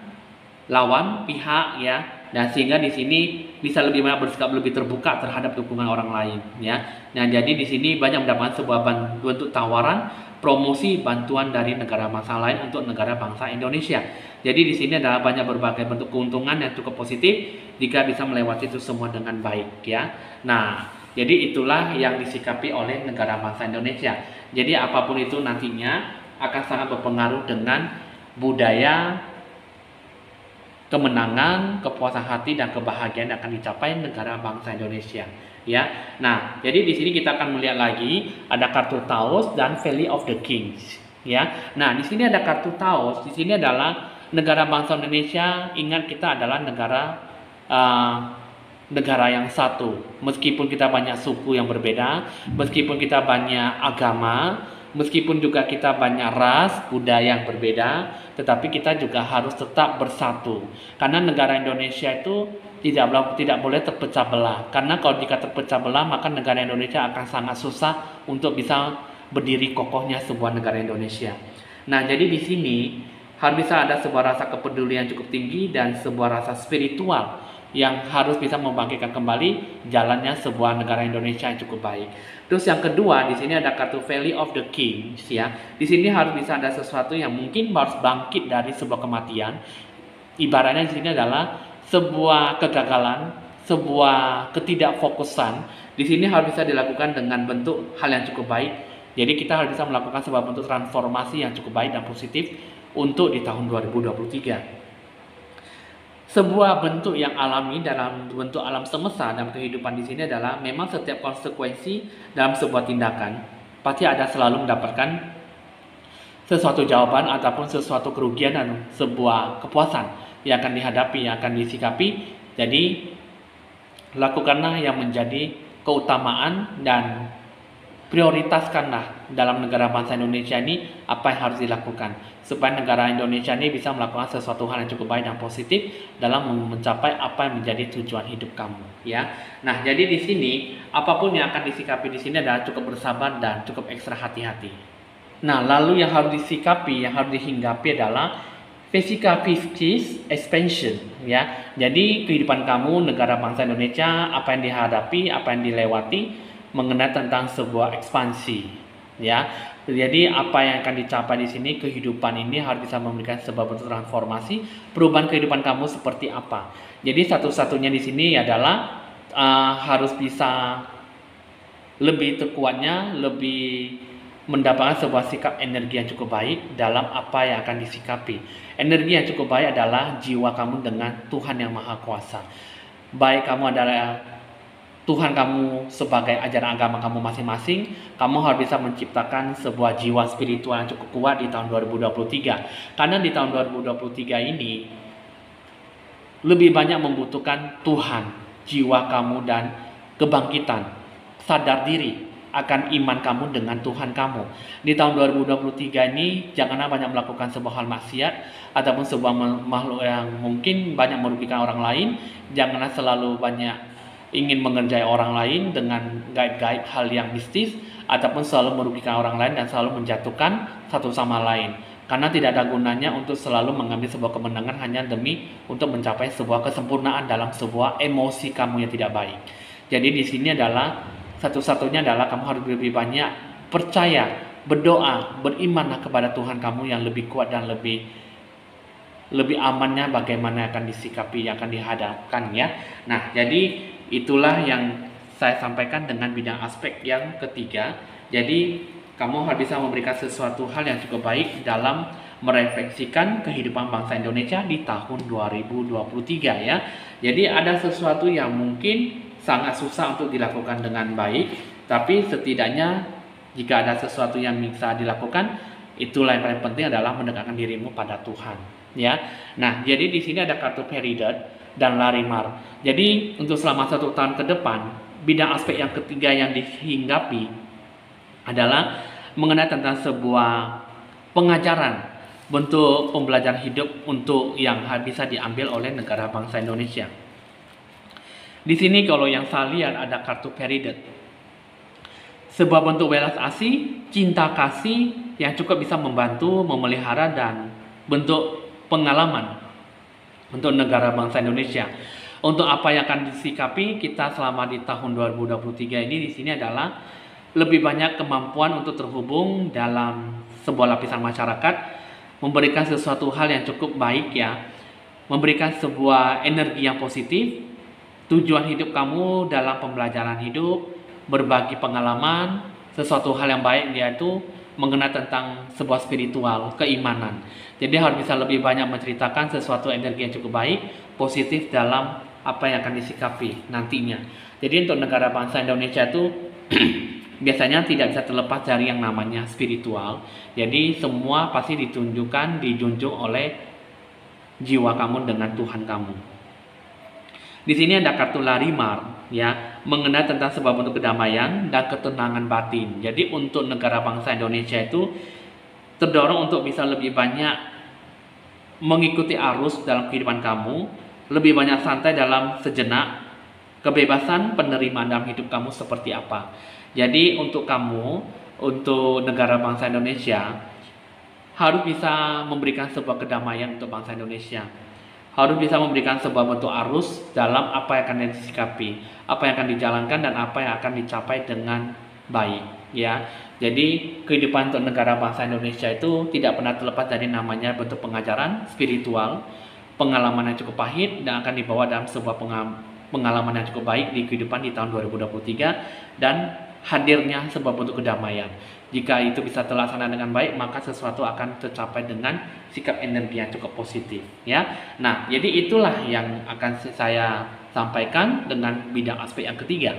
lawan pihak, ya, dan sehingga di sini bisa lebih banyak bersikap lebih terbuka terhadap dukungan orang lain, ya. Nah, jadi di sini banyak mendapatkan sebuah bentuk tawaran promosi bantuan dari negara bangsa lain untuk negara bangsa Indonesia. Jadi di sini adalah banyak berbagai bentuk keuntungan yang cukup positif jika bisa melewati itu semua dengan baik, ya. Nah, jadi itulah yang disikapi oleh negara bangsa Indonesia. Jadi apapun itu nantinya akan sangat berpengaruh dengan budaya, kemenangan, kepuasan hati dan kebahagiaan yang akan dicapai negara bangsa Indonesia, ya. Nah, jadi di sini kita akan melihat lagi ada kartu Taos dan Valley of the Kings, ya. Nah, di sini ada kartu Taos. Di sini adalah negara bangsa Indonesia. Ingat, kita adalah negara yang satu. Meskipun kita banyak suku yang berbeda, meskipun kita banyak agama, meskipun juga kita banyak ras, budaya yang berbeda, tetapi kita juga harus tetap bersatu. Karena negara Indonesia itu tidak boleh terpecah belah. Karena kalau jika terpecah belah, maka negara Indonesia akan sangat susah untuk bisa berdiri kokohnya sebuah negara Indonesia. Nah, jadi di sini harus bisa ada sebuah rasa kepedulian cukup tinggi dan sebuah rasa spiritual yang harus bisa membangkitkan kembali jalannya sebuah negara Indonesia yang cukup baik. Terus yang kedua, di sini ada kartu Valley of the Kings, ya. Di sini harus bisa ada sesuatu yang mungkin harus bangkit dari sebuah kematian. Ibaratnya di sini adalah sebuah kegagalan, sebuah ketidakfokusan. Di sini harus bisa dilakukan dengan bentuk hal yang cukup baik. Jadi kita harus bisa melakukan sebuah bentuk transformasi yang cukup baik dan positif untuk di tahun 2023. Sebuah bentuk yang alami dalam bentuk alam semesta dalam kehidupan di sini adalah memang setiap konsekuensi dalam sebuah tindakan pasti ada selalu mendapatkan sesuatu jawaban ataupun sesuatu kerugian dan sebuah kepuasan yang akan dihadapi, yang akan disikapi. Jadi lakukanlah yang menjadi keutamaan dan prioritaskanlah dalam negara bangsa Indonesia ini apa yang harus dilakukan supaya negara Indonesia ini bisa melakukan sesuatu hal yang cukup baik dan positif dalam mencapai apa yang menjadi tujuan hidup kamu, ya. Nah, jadi di sini apapun yang akan disikapi di sini adalah cukup bersabar dan cukup ekstra hati-hati. Nah, lalu yang harus disikapi, yang harus dihinggapi adalah physical expansion, ya. Jadi kehidupan kamu negara bangsa Indonesia, apa yang dihadapi, apa yang dilewati mengenai tentang sebuah ekspansi, ya. Jadi apa yang akan dicapai di sini, kehidupan ini harus bisa memberikan sebuah bentuk transformasi, perubahan kehidupan kamu seperti apa. Jadi satu-satunya di sini adalah harus bisa lebih terkuatnya, lebih mendapatkan sebuah sikap energi yang cukup baik dalam apa yang akan disikapi. Energi yang cukup baik adalah jiwa kamu dengan Tuhan yang Maha Kuasa. Baik kamu adalah Tuhan kamu sebagai ajaran agama kamu masing-masing, kamu harus bisa menciptakan sebuah jiwa spiritual yang cukup kuat di tahun 2023. Karena di tahun 2023 ini lebih banyak membutuhkan Tuhan, jiwa kamu dan kebangkitan, sadar diri akan iman kamu dengan Tuhan kamu. Di tahun 2023 ini janganlah banyak melakukan sebuah hal maksiat ataupun sebuah makhluk yang mungkin banyak merugikan orang lain. Janganlah selalu banyak ingin mengerjai orang lain dengan gaib-gaib hal yang mistis ataupun selalu merugikan orang lain dan selalu menjatuhkan satu sama lain. Karena tidak ada gunanya untuk selalu mengambil sebuah kemenangan hanya demi untuk mencapai sebuah kesempurnaan dalam sebuah emosi kamu yang tidak baik. Jadi di sini adalah satu-satunya adalah kamu harus lebih banyak percaya, berdoa, berimanlah kepada Tuhan kamu yang lebih kuat dan lebih amannya bagaimana akan disikapi, yang akan dihadapkan, ya. Nah, jadi itulah yang saya sampaikan dengan bidang aspek yang ketiga. Jadi kamu harus bisa memberikan sesuatu hal yang cukup baik dalam merefleksikan kehidupan bangsa Indonesia di tahun 2023, ya. Jadi ada sesuatu yang mungkin sangat susah untuk dilakukan dengan baik, tapi setidaknya jika ada sesuatu yang bisa dilakukan, itulah yang paling penting adalah mendekatkan dirimu pada Tuhan, ya. Nah, jadi di sini ada kartu Peridot dan Larimar. Jadi untuk selama 1 tahun ke depan, bidang aspek yang ketiga yang dihinggapi adalah mengenai tentang sebuah pengajaran, bentuk pembelajaran hidup untuk yang bisa diambil oleh negara bangsa Indonesia. Di sini kalau yang saya lihat ada kartu Peridot, sebuah bentuk welas asih, cinta kasih yang cukup bisa membantu, memelihara, dan bentuk pengalaman untuk negara bangsa Indonesia. Untuk apa yang akan disikapi kita selama di tahun 2023 ini di sini adalah lebih banyak kemampuan untuk terhubung dalam sebuah lapisan masyarakat, memberikan sesuatu hal yang cukup baik, ya, memberikan sebuah energi yang positif, tujuan hidup kamu dalam pembelajaran hidup, berbagi pengalaman, sesuatu hal yang baik, yaitu mengenai tentang sebuah spiritual, keimanan. Jadi harus bisa lebih banyak menceritakan sesuatu energi yang cukup baik, positif dalam apa yang akan disikapi nantinya. Jadi untuk negara bangsa Indonesia itu biasanya tidak bisa terlepas dari yang namanya spiritual. Jadi semua pasti dijunjung oleh jiwa kamu dengan Tuhan kamu. Di sini ada kartu Larimar, ya, mengenai tentang sebuah bentuk kedamaian dan ketenangan batin. Jadi untuk negara bangsa Indonesia itu terdorong untuk bisa lebih banyak mengikuti arus dalam kehidupan kamu, lebih banyak santai dalam sejenak, kebebasan penerimaan dalam hidup kamu seperti apa. Jadi untuk kamu, untuk negara bangsa Indonesia, harus bisa memberikan sebuah kedamaian untuk bangsa Indonesia. Harus bisa memberikan sebuah bentuk arus dalam apa yang akan disikapi, apa yang akan dijalankan, dan apa yang akan dicapai dengan baik, ya. Jadi kehidupan untuk negara bangsa Indonesia itu tidak pernah terlepas dari namanya bentuk pengajaran spiritual, pengalaman yang cukup pahit, dan akan dibawa dalam sebuah pengalaman yang cukup baik di kehidupan di tahun 2023, dan hadirnya sebuah bentuk kedamaian. Jika itu bisa terlaksana dengan baik, maka sesuatu akan tercapai dengan sikap energi yang cukup positif, ya. Nah, jadi itulah yang akan saya sampaikan dengan bidang aspek yang ketiga.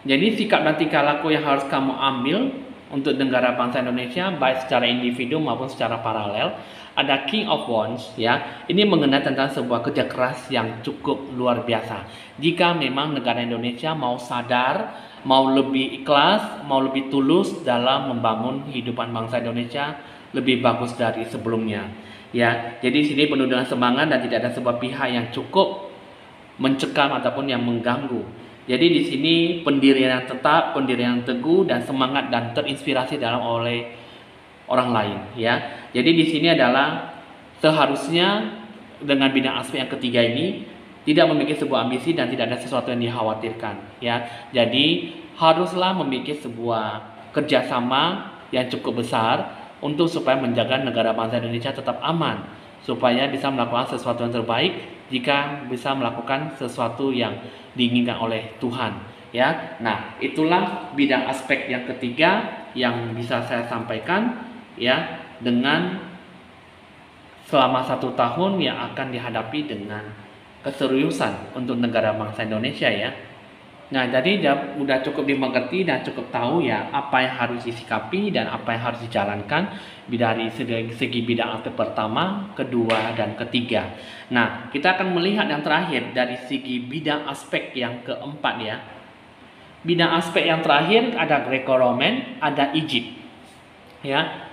Jadi sikap dan tingkah laku yang harus kamu ambil untuk negara bangsa Indonesia, baik secara individu maupun secara paralel. Ada King of Wands, ya. Ini mengenai tentang sebuah kerja keras yang cukup luar biasa. Jika memang negara Indonesia mau sadar, mau lebih ikhlas, mau lebih tulus dalam membangun kehidupan bangsa Indonesia lebih bagus dari sebelumnya, ya. Jadi sini penuh dengan semangat dan tidak ada sebuah pihak yang cukup mencekam ataupun yang mengganggu. Jadi di sini pendirian yang tetap, pendirian yang teguh, dan semangat dan terinspirasi dalam oleh orang lain, ya. Jadi di sini adalah seharusnya dengan bidang aspek yang ketiga ini tidak memiliki sebuah ambisi dan tidak ada sesuatu yang dikhawatirkan, ya. Jadi haruslah memiliki sebuah kerjasama yang cukup besar untuk supaya menjaga negara bangsa Indonesia tetap aman, supaya bisa melakukan sesuatu yang terbaik jika bisa melakukan sesuatu yang diinginkan oleh Tuhan, ya. Nah, itulah bidang aspek yang ketiga yang bisa saya sampaikan, ya, dengan selama 1 tahun yang akan dihadapi dengan keseriusan untuk negara bangsa Indonesia, ya. Nah, jadi udah cukup dimengerti dan cukup tahu, ya, apa yang harus disikapi dan apa yang harus dijalankan dari segi bidang aspek pertama, kedua, dan ketiga. Nah, kita akan melihat yang terakhir dari segi bidang aspek yang keempat, ya. Bidang aspek yang terakhir ada Greco-Roman, ada Egypt, ya.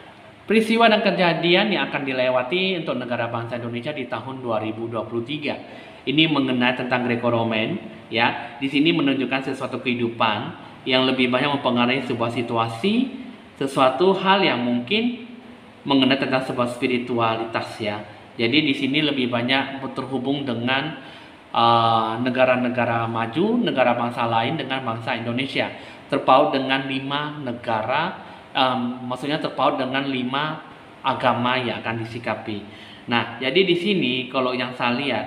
Peristiwa dan kejadian yang akan dilewati untuk negara bangsa Indonesia di tahun 2023. Ini mengenai tentang Greco-Roman, ya. Di sini menunjukkan sesuatu kehidupan yang lebih banyak mempengaruhi sebuah situasi, sesuatu hal yang mungkin mengenai tentang sebuah spiritualitas, ya. Jadi di sini lebih banyak terhubung dengan negara-negara maju, negara bangsa lain dengan bangsa Indonesia. Terpaut dengan 5 negara, maksudnya terpaut dengan 5 agama yang akan disikapi. Nah, jadi di sini kalau yang saya lihat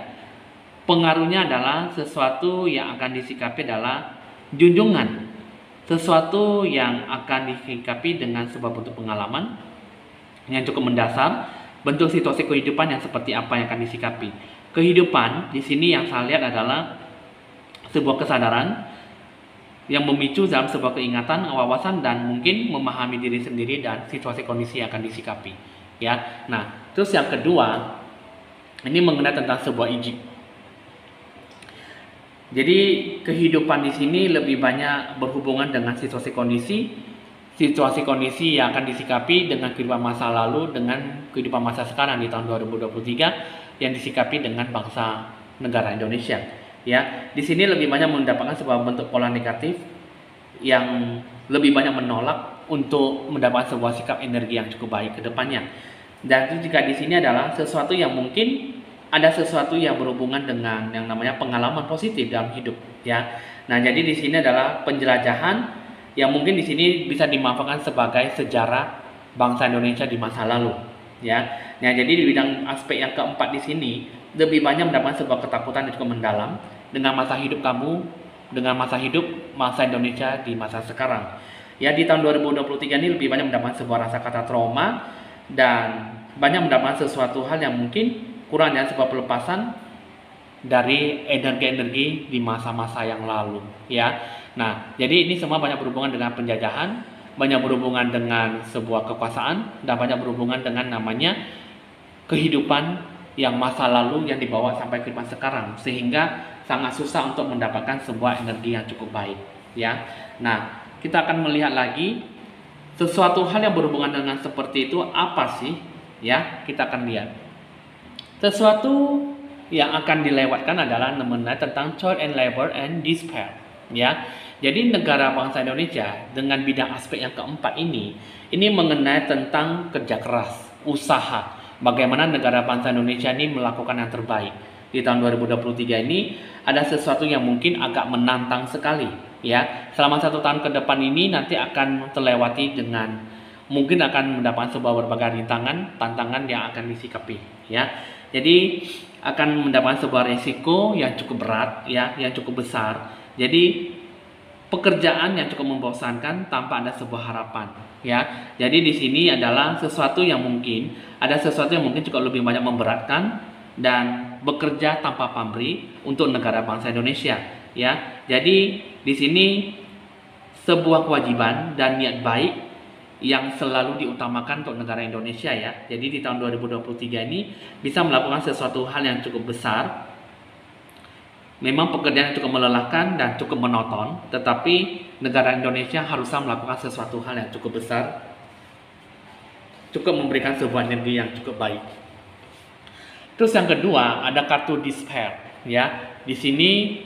pengaruhnya adalah sesuatu yang akan disikapi adalah junjungan, sesuatu yang akan disikapi dengan sebuah bentuk pengalaman yang cukup mendasar, bentuk situasi kehidupan yang seperti apa yang akan disikapi. Kehidupan di sini yang saya lihat adalah sebuah kesadaran yang memicu dalam sebuah keingatan, wawasan, dan mungkin memahami diri sendiri dan situasi kondisi yang akan disikapi. Ya, nah terus yang kedua ini mengenai tentang sebuah ijib. Jadi kehidupan di sini lebih banyak berhubungan dengan situasi kondisi yang akan disikapi dengan kehidupan masa lalu dengan kehidupan masa sekarang di tahun 2023 yang disikapi dengan bangsa negara Indonesia. Ya, di sini lebih banyak mendapatkan sebuah bentuk pola negatif yang lebih banyak menolak untuk mendapatkan sebuah sikap energi yang cukup baik ke depannya. Dan itu juga di sini adalah sesuatu yang mungkin ada sesuatu yang berhubungan dengan yang namanya pengalaman positif dalam hidup, ya. Nah, jadi di sini adalah penjelajahan yang mungkin di sini bisa dimanfaatkan sebagai sejarah bangsa Indonesia di masa lalu, ya. Nah, jadi di bidang aspek yang keempat di sini lebih banyak mendapatkan sebuah ketakutan yang cukup mendalam dengan masa hidup kamu, dengan masa Indonesia di masa sekarang. Ya, di tahun 2023 ini lebih banyak mendapatkan sebuah rasa kata trauma dan banyak mendapatkan sesuatu hal yang mungkin kurangnya sebuah pelepasan dari energi-energi di masa-masa yang lalu, ya. Nah, jadi ini semua banyak berhubungan dengan penjajahan, banyak berhubungan dengan sebuah kekuasaan, dan banyak berhubungan dengan namanya kehidupan yang masa lalu yang dibawa sampai kehidupan sekarang, sehingga sangat susah untuk mendapatkan sebuah energi yang cukup baik, ya. Nah, kita akan melihat lagi sesuatu hal yang berhubungan dengan seperti itu apa sih, ya. Kita akan lihat. Sesuatu yang akan dilewatkan adalah mengenai tentang choice and labor and despair, ya. Jadi negara bangsa Indonesia dengan bidang aspek yang keempat ini mengenai tentang kerja keras, usaha. Bagaimana negara bangsa Indonesia ini melakukan yang terbaik. Di tahun 2023 ini ada sesuatu yang mungkin agak menantang sekali, ya. Selama 1 tahun ke depan ini nanti akan terlewati dengan mungkin akan mendapatkan sebuah berbagai tantangan yang akan disikapi, ya. Jadi akan mendapatkan sebuah resiko yang cukup berat, ya, yang cukup besar. Jadi pekerjaan yang cukup membosankan tanpa ada sebuah harapan, ya. Jadi di sini adalah sesuatu yang mungkin cukup lebih banyak memberatkan dan bekerja tanpa pamrih untuk negara bangsa Indonesia, ya. Jadi di sini sebuah kewajiban dan niat baik yang selalu diutamakan untuk negara Indonesia, ya. Jadi di tahun 2023 ini bisa melakukan sesuatu hal yang cukup besar. Memang pekerjaan yang cukup melelahkan dan cukup monoton, tetapi negara Indonesia harusnya melakukan sesuatu hal yang cukup besar, cukup memberikan sebuah energi yang cukup baik. Terus yang kedua ada kartu despair, ya. Di sini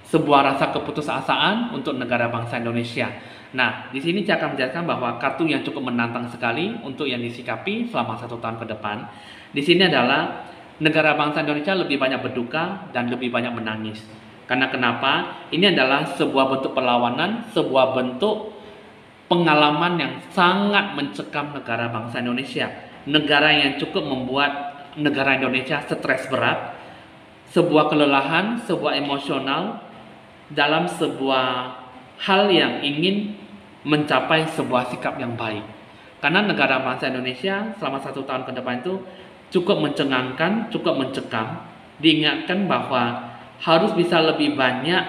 sebuah rasa keputusasaan untuk negara bangsa Indonesia. Nah, di sini saya akan menjelaskan bahwa kartu yang cukup menantang sekali untuk yang disikapi selama 1 tahun ke depan. Di sini adalah negara bangsa Indonesia lebih banyak berduka dan lebih banyak menangis. Karena kenapa? Ini adalah sebuah bentuk perlawanan, sebuah bentuk pengalaman yang sangat mencekam negara bangsa Indonesia. Negara yang cukup membuat negara Indonesia stres berat, sebuah kelelahan, sebuah emosional dalam sebuah hal yang ingin mencapai sebuah sikap yang baik. Karena negara bangsa Indonesia selama 1 tahun ke depan itu cukup mencengangkan, cukup mencekam. Diingatkan bahwa harus bisa lebih banyak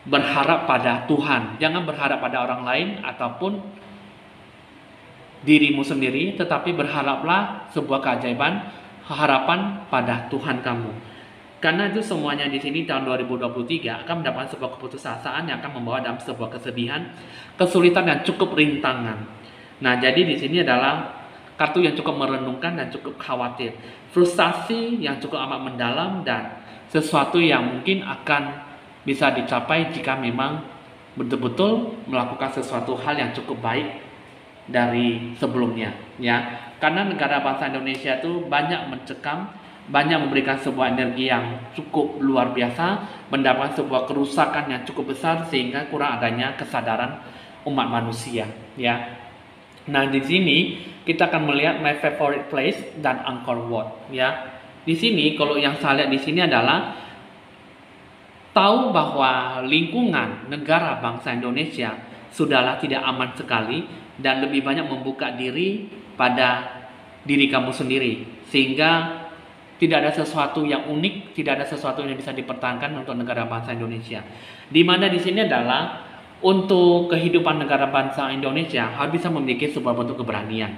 berharap pada Tuhan. Jangan berharap pada orang lain ataupun dirimu sendiri, tetapi berharaplah sebuah keajaiban, harapan pada Tuhan kamu. Karena itu semuanya di sini tahun 2023 akan mendapatkan sebuah keputusasaan yang akan membawa dalam sebuah kesedihan, kesulitan dan cukup rintangan. Nah, jadi di sini adalah kartu yang cukup merenungkan dan cukup khawatir, frustasi yang cukup amat mendalam dan sesuatu yang mungkin akan bisa dicapai jika memang betul-betul melakukan sesuatu hal yang cukup baik dari sebelumnya, ya. Karena negara bangsa Indonesia itu banyak mencekam, banyak memberikan sebuah energi yang cukup luar biasa, mendapatkan sebuah kerusakan yang cukup besar sehingga kurang adanya kesadaran umat manusia, ya. Nah, di sini kita akan melihat my favorite place dan Angkor Wat, ya. Di sini kalau yang saya lihat di sini adalah tahu bahwa lingkungan negara bangsa Indonesia sudahlah tidak aman sekali dan lebih banyak membuka diri pada diri kamu sendiri, sehingga Tidak ada sesuatu yang unik, tidak ada sesuatu yang bisa dipertahankan untuk negara bangsa Indonesia. Di mana di sini adalah untuk kehidupan negara bangsa Indonesia harus bisa memiliki sebuah bentuk keberanian.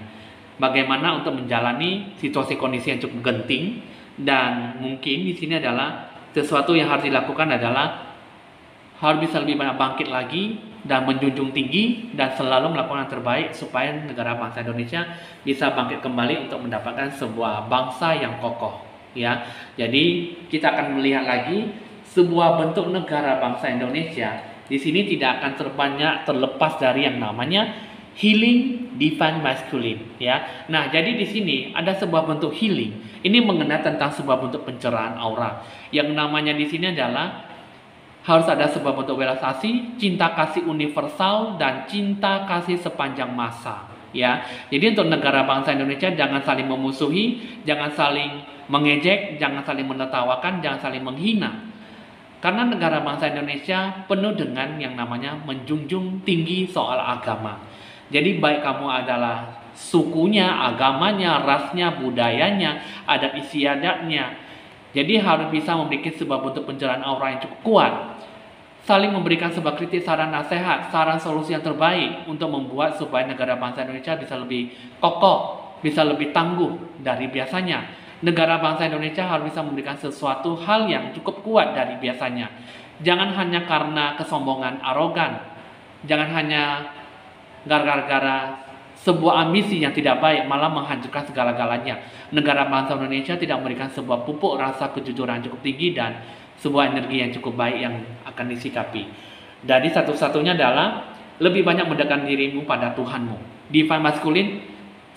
Bagaimana untuk menjalani situasi kondisi yang cukup genting, dan mungkin di sini adalah sesuatu yang harus dilakukan adalah harus bisa lebih banyak bangkit lagi dan menjunjung tinggi dan selalu melakukan yang terbaik supaya negara bangsa Indonesia bisa bangkit kembali untuk mendapatkan sebuah bangsa yang kokoh. Ya, jadi kita akan melihat lagi sebuah bentuk negara bangsa Indonesia. Di sini tidak akan terlepas dari yang namanya healing divine masculine. Ya, nah jadi di sini ada sebuah bentuk healing. Ini mengenai tentang sebuah bentuk pencerahan aura. Yang namanya di sini adalah harus ada sebuah bentuk welas asih, cinta kasih universal, dan cinta kasih sepanjang masa. Ya, jadi untuk negara bangsa Indonesia jangan saling memusuhi, jangan saling mengejek, jangan saling menertawakan, jangan saling menghina. Karena negara bangsa Indonesia penuh dengan yang namanya menjunjung tinggi soal agama. Jadi baik kamu adalah sukunya, agamanya, rasnya, budayanya, adat istiadatnya. Jadi harus bisa memiliki sebuah bentuk pencerahan aura yang cukup kuat. Saling memberikan sebuah kritik, saran, nasihat, saran solusi yang terbaik untuk membuat supaya negara bangsa Indonesia bisa lebih kokoh, bisa lebih tangguh dari biasanya. Negara bangsa Indonesia harus bisa memberikan sesuatu hal yang cukup kuat dari biasanya. Jangan hanya karena kesombongan, arogan. Jangan hanya gara-gara sebuah ambisi yang tidak baik malah menghancurkan segala-galanya. Negara bangsa Indonesia tidak memberikan sebuah pupuk rasa kejujuran cukup tinggi dan sebuah energi yang cukup baik yang akan disikapi. Jadi satu-satunya adalah lebih banyak mendekatkan dirimu pada Tuhanmu. Divine Masculine,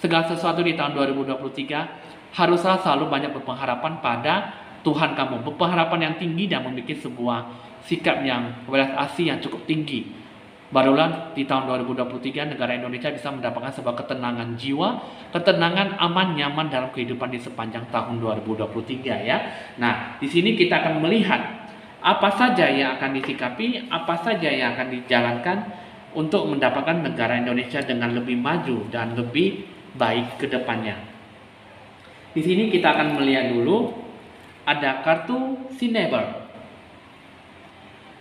segala sesuatu di tahun 2023 haruslah selalu banyak berpengharapan pada Tuhan kamu. Berpengharapan yang tinggi dan memiliki sebuah sikap yang welas asih yang cukup tinggi. Barulah di tahun 2023 negara Indonesia bisa mendapatkan sebuah ketenangan jiwa, ketenangan aman nyaman dalam kehidupan di sepanjang tahun 2023 ya. Nah, di sini kita akan melihat apa saja yang akan disikapi, apa saja yang akan dijalankan untuk mendapatkan negara Indonesia dengan lebih maju dan lebih baik ke depannya. Di sini kita akan melihat dulu ada kartu Sineber.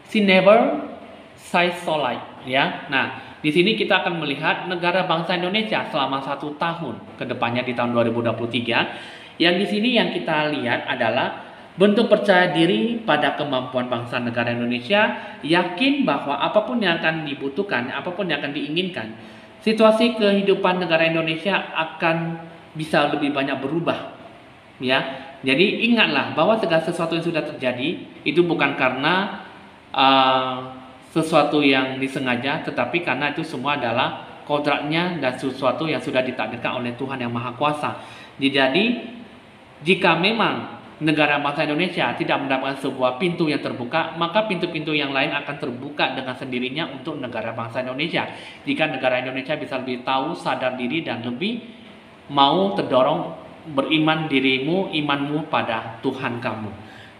Sineber Sisolite ya. Nah, di sini kita akan melihat negara bangsa Indonesia selama 1 tahun ke depannya di tahun 2023. Yang di sini yang kita lihat adalah bentuk percaya diri pada kemampuan bangsa negara Indonesia, yakin bahwa apapun yang akan dibutuhkan, apapun yang akan diinginkan, situasi kehidupan negara Indonesia akan bisa lebih banyak berubah. Ya. Jadi ingatlah bahwa segala sesuatu yang sudah terjadi itu bukan karena sesuatu yang disengaja, tetapi karena itu semua adalah kodratnya dan sesuatu yang sudah ditakdirkan oleh Tuhan yang Maha Kuasa. Jadi jika memang negara bangsa Indonesia tidak mendapatkan sebuah pintu yang terbuka, maka pintu-pintu yang lain akan terbuka dengan sendirinya untuk negara bangsa Indonesia. Jika negara Indonesia bisa lebih tahu, sadar diri, dan lebih mau terdorong beriman imanmu pada Tuhan kamu.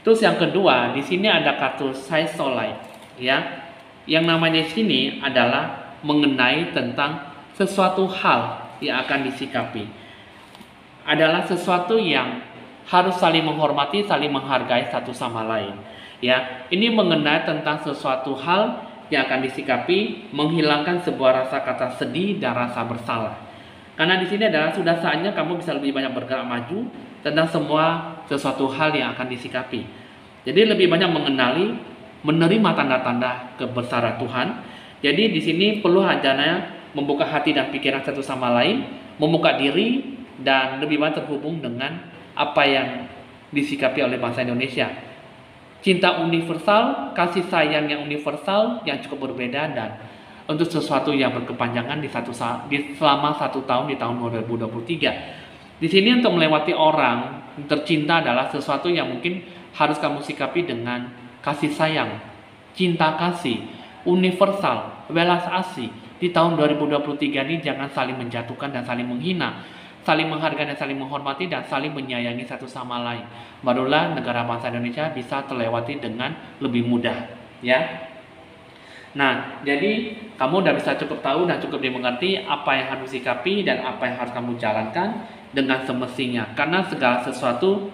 Terus yang kedua, di sini ada kartu Sisolite ya. Yang namanya di sini adalah mengenai tentang sesuatu hal yang akan disikapi. Adalah sesuatu yang harus saling menghormati, saling menghargai satu sama lain. Ya, ini mengenai tentang sesuatu hal yang akan disikapi, menghilangkan sebuah rasa kata sedih dan rasa bersalah. Karena di sini adalah sudah saatnya kamu bisa lebih banyak bergerak maju tentang semua sesuatu hal yang akan disikapi. Jadi lebih banyak mengenali, menerima tanda-tanda kebesaran Tuhan. Jadi di sini perlu adanya membuka hati dan pikiran satu sama lain, membuka diri dan lebih banyak terhubung dengan apa yang disikapi oleh bangsa Indonesia. Cinta universal, kasih sayang yang universal yang cukup berbeda dan untuk sesuatu yang berkepanjangan selama 1 tahun di tahun 2023. Di sini untuk melewati orang tercinta adalah sesuatu yang mungkin harus kamu sikapi dengan kasih sayang, cinta kasih, universal, welas asih. Di tahun 2023 ini jangan saling menjatuhkan dan saling menghina, saling menghargai dan saling menghormati dan saling menyayangi satu sama lain. Barulah negara bangsa Indonesia bisa terlewati dengan lebih mudah, ya. Nah, jadi kamu udah bisa cukup tahu dan cukup dimengerti apa yang harus disikapi dan apa yang harus kamu jalankan dengan semestinya. Karena segala sesuatu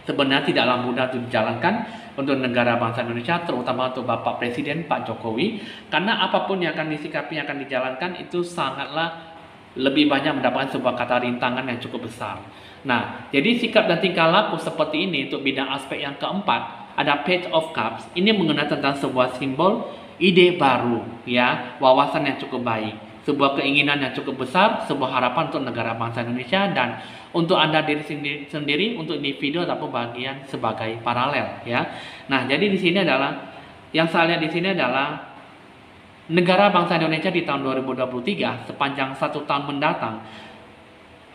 sebenarnya tidaklah mudah untuk dijalankan untuk negara bangsa Indonesia, terutama untuk Bapak Presiden Pak Jokowi, karena apapun yang akan disikapi, yang akan dijalankan itu sangatlah lebih banyak mendapatkan sebuah kata rintangan yang cukup besar. Nah, jadi sikap dan tingkah laku seperti ini untuk bidang aspek yang keempat, ada Page of Cups. Ini mengenai tentang sebuah simbol ide baru, ya, wawasan yang cukup baik, sebuah keinginan yang cukup besar, sebuah harapan untuk negara bangsa Indonesia dan untuk Anda diri sendiri, untuk individu ataupun bagian sebagai paralel, ya. Nah, jadi di sini adalah yang saya lihat di sini adalah negara bangsa Indonesia di tahun 2023 sepanjang 1 tahun mendatang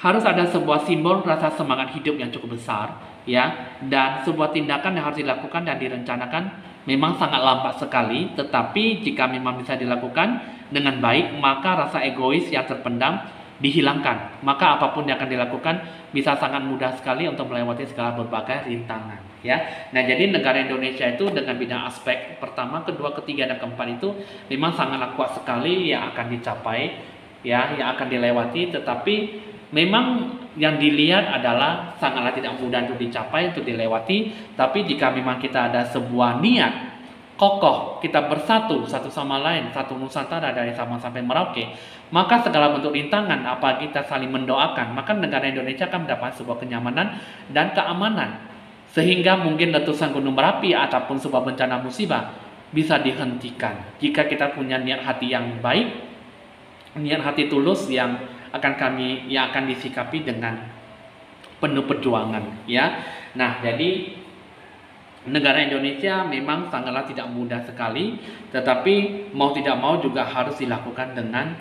harus ada sebuah simbol rasa semangat hidup yang cukup besar, ya, dan sebuah tindakan yang harus dilakukan dan direncanakan memang sangat lambat sekali, tetapi jika memang bisa dilakukan dengan baik, maka rasa egois yang terpendam dihilangkan. Maka apapun yang akan dilakukan bisa sangat mudah sekali untuk melewati segala berbagai rintangan, ya. Nah, jadi negara Indonesia itu dengan bidang aspek pertama, kedua, ketiga, dan keempat itu memang sangatlah kuat sekali yang akan dicapai, ya, yang akan dilewati, tetapi memang yang dilihat adalah sangatlah tidak mudah untuk dicapai, untuk dilewati. Tapi jika memang kita ada sebuah niat kokoh, kita bersatu satu sama lain, satu Nusantara dari Sabang sampai Merauke, maka segala bentuk rintangan apa kita saling mendoakan, maka negara Indonesia akan mendapat sebuah kenyamanan dan keamanan, sehingga mungkin letusan gunung berapi ataupun sebuah bencana musibah bisa dihentikan jika kita punya niat hati yang baik, niat hati tulus yang akan disikapi dengan penuh perjuangan, ya. Nah, jadi negara Indonesia memang sangatlah tidak mudah sekali, tetapi mau tidak mau juga harus dilakukan dengan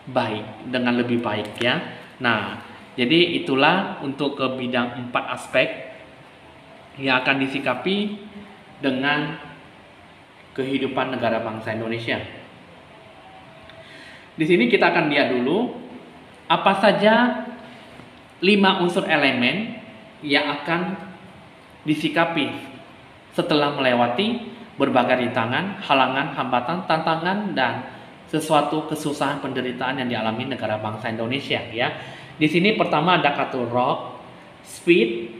baik, dengan lebih baik, ya. Nah, jadi itulah untuk ke bidang 4 aspek yang akan disikapi dengan kehidupan negara bangsa Indonesia. Di sini kita akan lihat dulu apa saja 5 unsur elemen yang akan disikapi setelah melewati berbagai rintangan, halangan, hambatan, tantangan, dan sesuatu kesusahan penderitaan yang dialami negara bangsa Indonesia, ya. Di sini pertama ada kata rock, speed,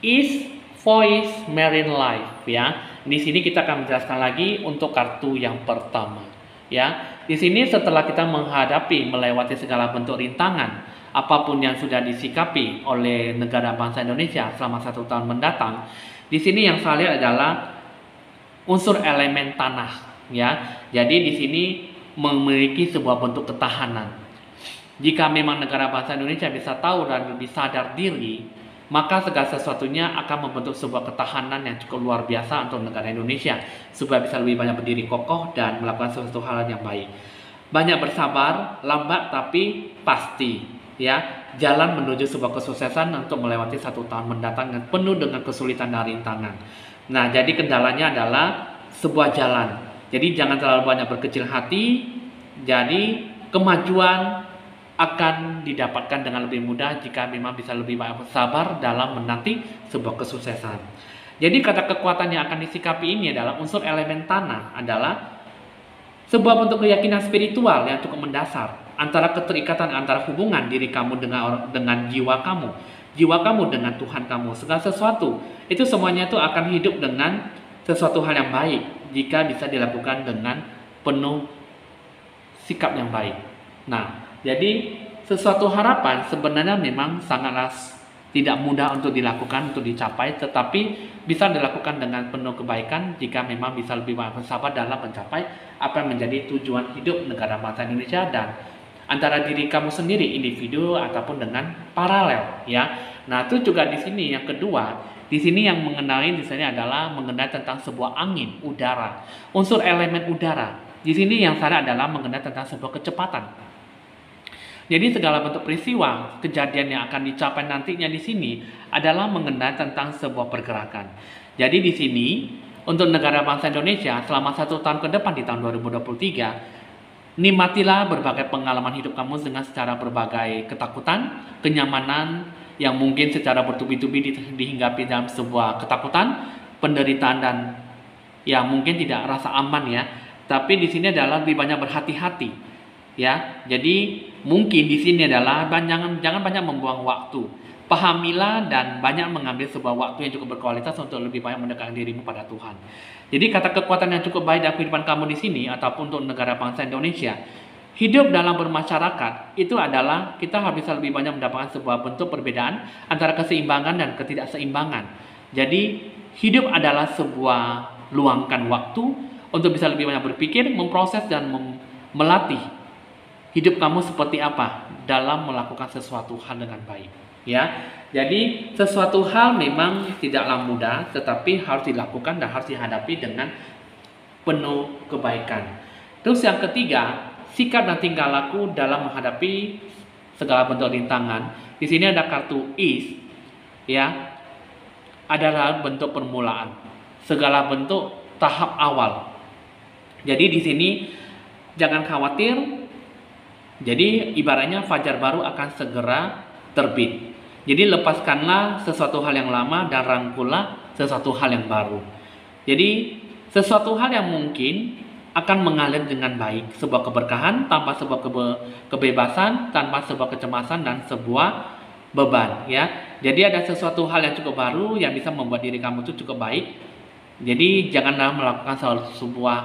ease, voice, marine life, ya. Di sini kita akan menjelaskan lagi untuk kartu yang pertama, ya. Di sini setelah kita melewati segala bentuk rintangan, apapun yang sudah disikapi oleh negara bangsa Indonesia selama 1 tahun mendatang, di sini yang saya lihat adalah unsur elemen tanah, ya. Jadi di sini memiliki sebuah bentuk ketahanan. Jika memang negara bangsa Indonesia bisa tahu dan lebih sadar diri, maka segala sesuatunya akan membentuk sebuah ketahanan yang cukup luar biasa untuk negara Indonesia, supaya bisa lebih banyak berdiri kokoh dan melakukan sesuatu hal yang baik. Banyak bersabar, lambat tapi pasti, ya. Jalan menuju sebuah kesuksesan untuk melewati 1 tahun mendatang yang penuh dengan kesulitan dan rintangan. Nah, jadi kendalanya adalah sebuah jalan. Jadi jangan terlalu banyak berkecil hati. Jadi kemajuan akan didapatkan dengan lebih mudah jika memang bisa lebih banyak bersabar dalam menanti sebuah kesuksesan. Jadi kata kekuatan yang akan disikapi ini adalah unsur elemen tanah adalah sebuah bentuk keyakinan spiritual yang cukup mendasar antara keterikatan antara hubungan diri kamu dengan jiwa kamu dengan Tuhan kamu. Segala sesuatu itu semuanya itu akan hidup dengan sesuatu hal yang baik jika bisa dilakukan dengan penuh sikap yang baik. Nah, jadi sesuatu harapan sebenarnya memang sangatlah tidak mudah untuk dilakukan, untuk dicapai, tetapi bisa dilakukan dengan penuh kebaikan jika memang bisa lebih banyak bersabar dalam mencapai apa yang menjadi tujuan hidup negara bangsa Indonesia dan antara diri kamu sendiri, individu ataupun dengan paralel, ya. Nah, itu juga di sini yang kedua, di sini yang mengenai di sini adalah mengenai tentang sebuah angin, udara, unsur elemen udara. Di sini yang saya adalah mengenai tentang sebuah kecepatan. Jadi segala bentuk peristiwa, kejadian yang akan dicapai nantinya di sini adalah mengenai tentang sebuah pergerakan. Jadi di sini untuk negara bangsa Indonesia selama 1 tahun ke depan di tahun 2023, nikmatilah berbagai pengalaman hidup kamu dengan secara berbagai ketakutan, kenyamanan yang mungkin secara bertubi-tubi dihinggapi dalam sebuah ketakutan, penderitaan dan yang mungkin tidak rasa aman, ya. Tapi di sini adalah lebih banyak berhati-hati, ya. Jadi mungkin di sini adalah jangan banyak membuang waktu, Pahamilah dan banyak mengambil sebuah waktu yang cukup berkualitas untuk lebih banyak mendekatkan dirimu pada Tuhan. Jadi kata kekuatan yang cukup baik dalam kehidupan kamu di sini ataupun untuk negara bangsa Indonesia, hidup dalam bermasyarakat itu adalah kita harus bisa lebih banyak mendapatkan sebuah bentuk perbedaan antara keseimbangan dan ketidakseimbangan. Jadi hidup adalah sebuah luangkan waktu untuk bisa lebih banyak berpikir, memproses dan melatih hidup kamu seperti apa dalam melakukan sesuatu hal dengan baik. Ya, jadi sesuatu hal memang tidaklah mudah, tetapi harus dilakukan dan harus dihadapi dengan penuh kebaikan. Terus yang ketiga, sikap dan tingkah laku dalam menghadapi segala bentuk rintangan. Di sini ada kartu is, ya, adalah bentuk permulaan, segala bentuk tahap awal. Jadi di sini jangan khawatir. Jadi ibaratnya fajar baru akan segera terbit. Jadi lepaskanlah sesuatu hal yang lama dan rangkullah sesuatu hal yang baru. Jadi sesuatu hal yang mungkin akan mengalir dengan baik, sebuah keberkahan tanpa sebuah kebebasan, tanpa sebuah kecemasan dan sebuah beban, ya. Jadi ada sesuatu hal yang cukup baru yang bisa membuat diri kamu itu cukup baik. Jadi janganlah melakukan sebuah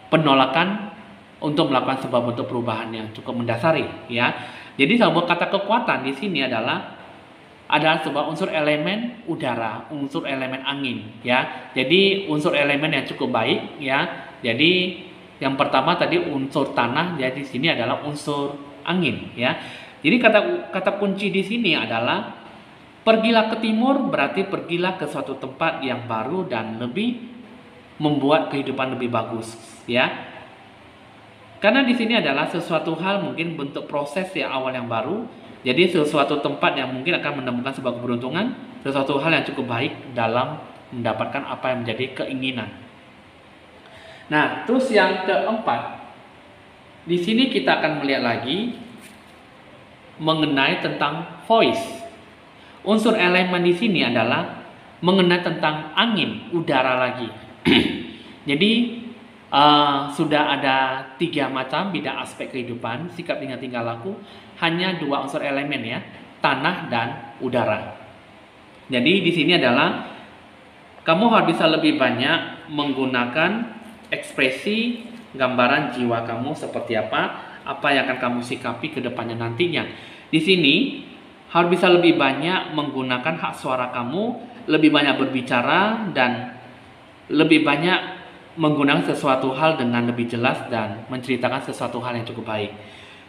penolakan untuk melakukan sebuah bentuk perubahan yang cukup mendasari, ya. Jadi sebuah kata kekuatan di sini adalah sebuah unsur elemen udara, unsur elemen angin, ya. Jadi unsur elemen yang cukup baik, ya. Jadi yang pertama tadi unsur tanah, jadi di sini adalah unsur angin, ya. Jadi kata kunci di sini adalah pergilah ke timur, berarti pergilah ke suatu tempat yang baru dan lebih membuat kehidupan lebih bagus, ya. Karena di sini adalah sesuatu hal mungkin bentuk proses yang awal yang baru. Jadi sesuatu tempat yang mungkin akan menemukan sebuah keberuntungan, sesuatu hal yang cukup baik dalam mendapatkan apa yang menjadi keinginan. Nah, terus yang keempat, di sini kita akan melihat lagi mengenai tentang voice. Unsur elemen di sini adalah mengenai tentang angin, udara lagi. Jadi sudah ada 3 macam bidang aspek kehidupan, sikap dengan tingkah laku, hanya 2 unsur elemen, ya, tanah dan udara. Jadi di sini adalah kamu harus bisa lebih banyak menggunakan ekspresi gambaran jiwa kamu seperti apa yang akan kamu sikapi ke depannya nantinya. Di sini harus bisa lebih banyak menggunakan hak suara kamu, lebih banyak berbicara dan lebih banyak menggunakan sesuatu hal dengan lebih jelas dan menceritakan sesuatu hal yang cukup baik.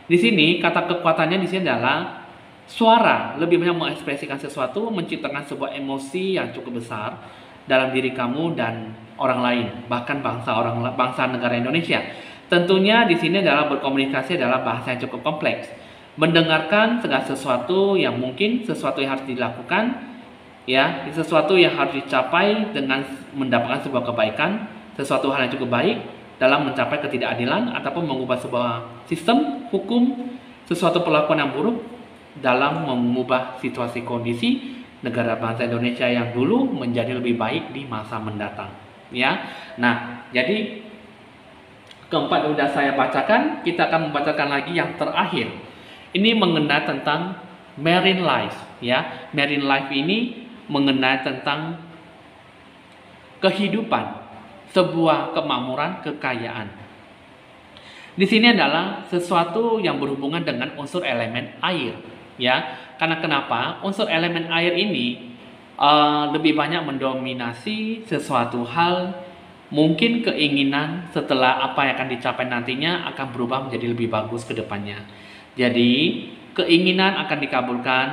Di sini kata kekuatannya di sini adalah suara, lebih banyak mengekspresikan sesuatu, menciptakan sebuah emosi yang cukup besar dalam diri kamu dan orang lain, bahkan bangsa negara Indonesia. Tentunya di sini adalah berkomunikasi adalah bahasa yang cukup kompleks. Mendengarkan segala sesuatu yang mungkin, sesuatu yang harus dilakukan, ya, sesuatu yang harus dicapai dengan mendapatkan sebuah kebaikan, sesuatu hal yang cukup baik dalam mencapai ketidakadilan ataupun mengubah sebuah sistem hukum, sesuatu perlakuan yang buruk dalam mengubah situasi kondisi negara bangsa Indonesia yang dulu menjadi lebih baik di masa mendatang, ya. Nah, jadi keempat sudah saya bacakan, kita akan membacakan lagi yang terakhir. Ini mengenai tentang marine life, ya. Marine life ini mengenai tentang kehidupan, sebuah kemakmuran, kekayaan. Di sini adalah sesuatu yang berhubungan dengan unsur elemen air, ya. Karena kenapa? Unsur elemen air ini lebih banyak mendominasi sesuatu hal, mungkin keinginan setelah apa yang akan dicapai nantinya akan berubah menjadi lebih bagus ke depannya. Jadi, keinginan akan dikabulkan,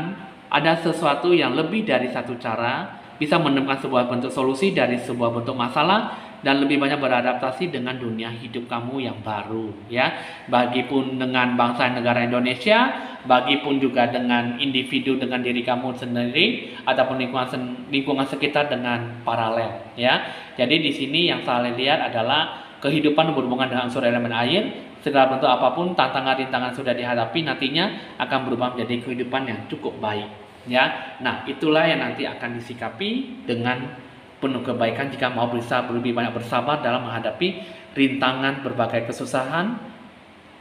ada sesuatu yang lebih dari satu cara, bisa menemukan sebuah bentuk solusi dari sebuah bentuk masalah, dan lebih banyak beradaptasi dengan dunia hidup kamu yang baru, ya. Bagipun dengan bangsa negara Indonesia, bagipun juga dengan individu dengan diri kamu sendiri ataupun lingkungan sekitar dengan paralel, ya. Jadi di sini yang saya lihat adalah kehidupan berhubungan dengan unsur elemen air, segala bentuk apapun tantangan-rintangan sudah dihadapi nantinya akan berubah menjadi kehidupan yang cukup baik, ya. Nah, itulah yang nanti akan disikapi dengan penuh kebaikan jika mau bisa lebih banyak bersabar dalam menghadapi rintangan berbagai kesusahan,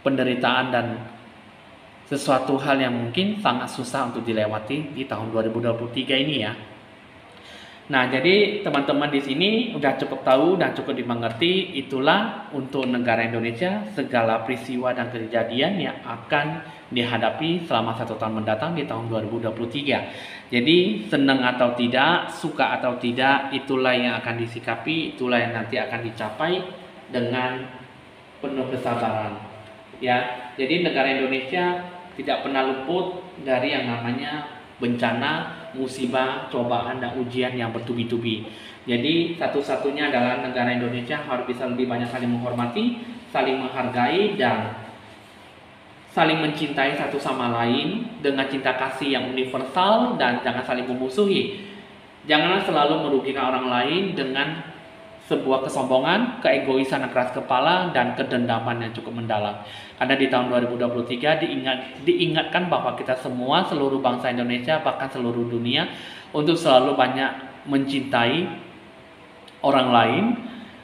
penderitaan dan sesuatu hal yang mungkin sangat susah untuk dilewati di tahun 2023 ini ya. Nah, jadi teman-teman di sini udah cukup tahu dan cukup dimengerti, itulah untuk negara Indonesia segala peristiwa dan kejadian yang akan dihadapi selama 1 tahun mendatang di tahun 2023. Jadi senang atau tidak, suka atau tidak, itulah yang akan disikapi, itulah yang nanti akan dicapai dengan penuh kesabaran. Ya, jadi negara Indonesia tidak pernah luput dari yang namanya bencana, musibah, cobaan, dan ujian yang bertubi-tubi. Jadi satu-satunya adalah negara Indonesia harus bisa lebih banyak saling menghormati, saling menghargai, dan saling mencintai satu sama lain dengan cinta kasih yang universal, dan jangan saling memusuhi. Janganlah selalu merugikan orang lain dengan sebuah kesombongan, keegoisan yang keras kepala, dan kedendaman yang cukup mendalam. Karena di tahun 2023 diingatkan bahwa kita semua, seluruh bangsa Indonesia, bahkan seluruh dunia, untuk selalu banyak mencintai orang lain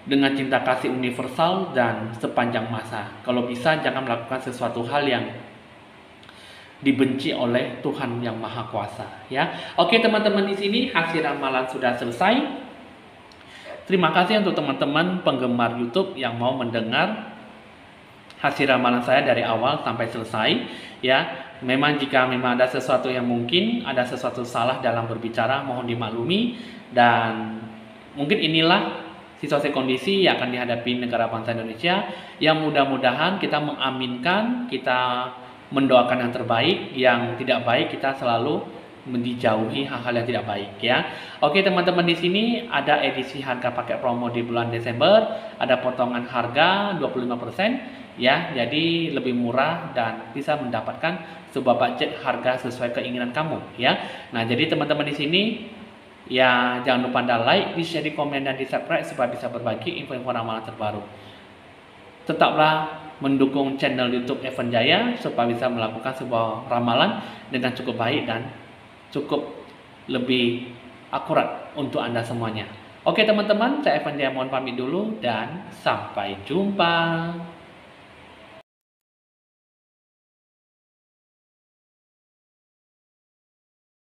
dengan cinta kasih universal dan sepanjang masa. Kalau bisa jangan melakukan sesuatu hal yang dibenci oleh Tuhan yang Maha Kuasa, ya. Oke teman-teman, di sini hasil ramalan sudah selesai. Terima kasih untuk teman-teman penggemar YouTube yang mau mendengar hasil ramalan saya dari awal sampai selesai, ya. Memang jika memang ada sesuatu yang mungkin ada sesuatu salah dalam berbicara, mohon dimaklumi, dan mungkin inilah situasi kondisi yang akan dihadapi negara bangsa Indonesia, yang mudah-mudahan kita mengaminkan, kita mendoakan yang terbaik, yang tidak baik kita selalu menjauhi hal-hal yang tidak baik, ya. Oke teman-teman, di sini ada edisi harga paket promo di bulan Desember, ada potongan harga 25%, ya. Jadi lebih murah dan bisa mendapatkan sebuah budget harga sesuai keinginan kamu, ya. Nah, jadi teman-teman di sini ya jangan lupa Anda like, di share, di komen, dan di subscribe supaya bisa berbagi info-info ramalan terbaru. Tetaplah mendukung channel YouTube Evan Jaya supaya bisa melakukan sebuah ramalan dengan cukup baik dan cukup lebih akurat untuk Anda semuanya. Oke teman-teman, saya Evan Jaya mohon pamit dulu dan sampai jumpa.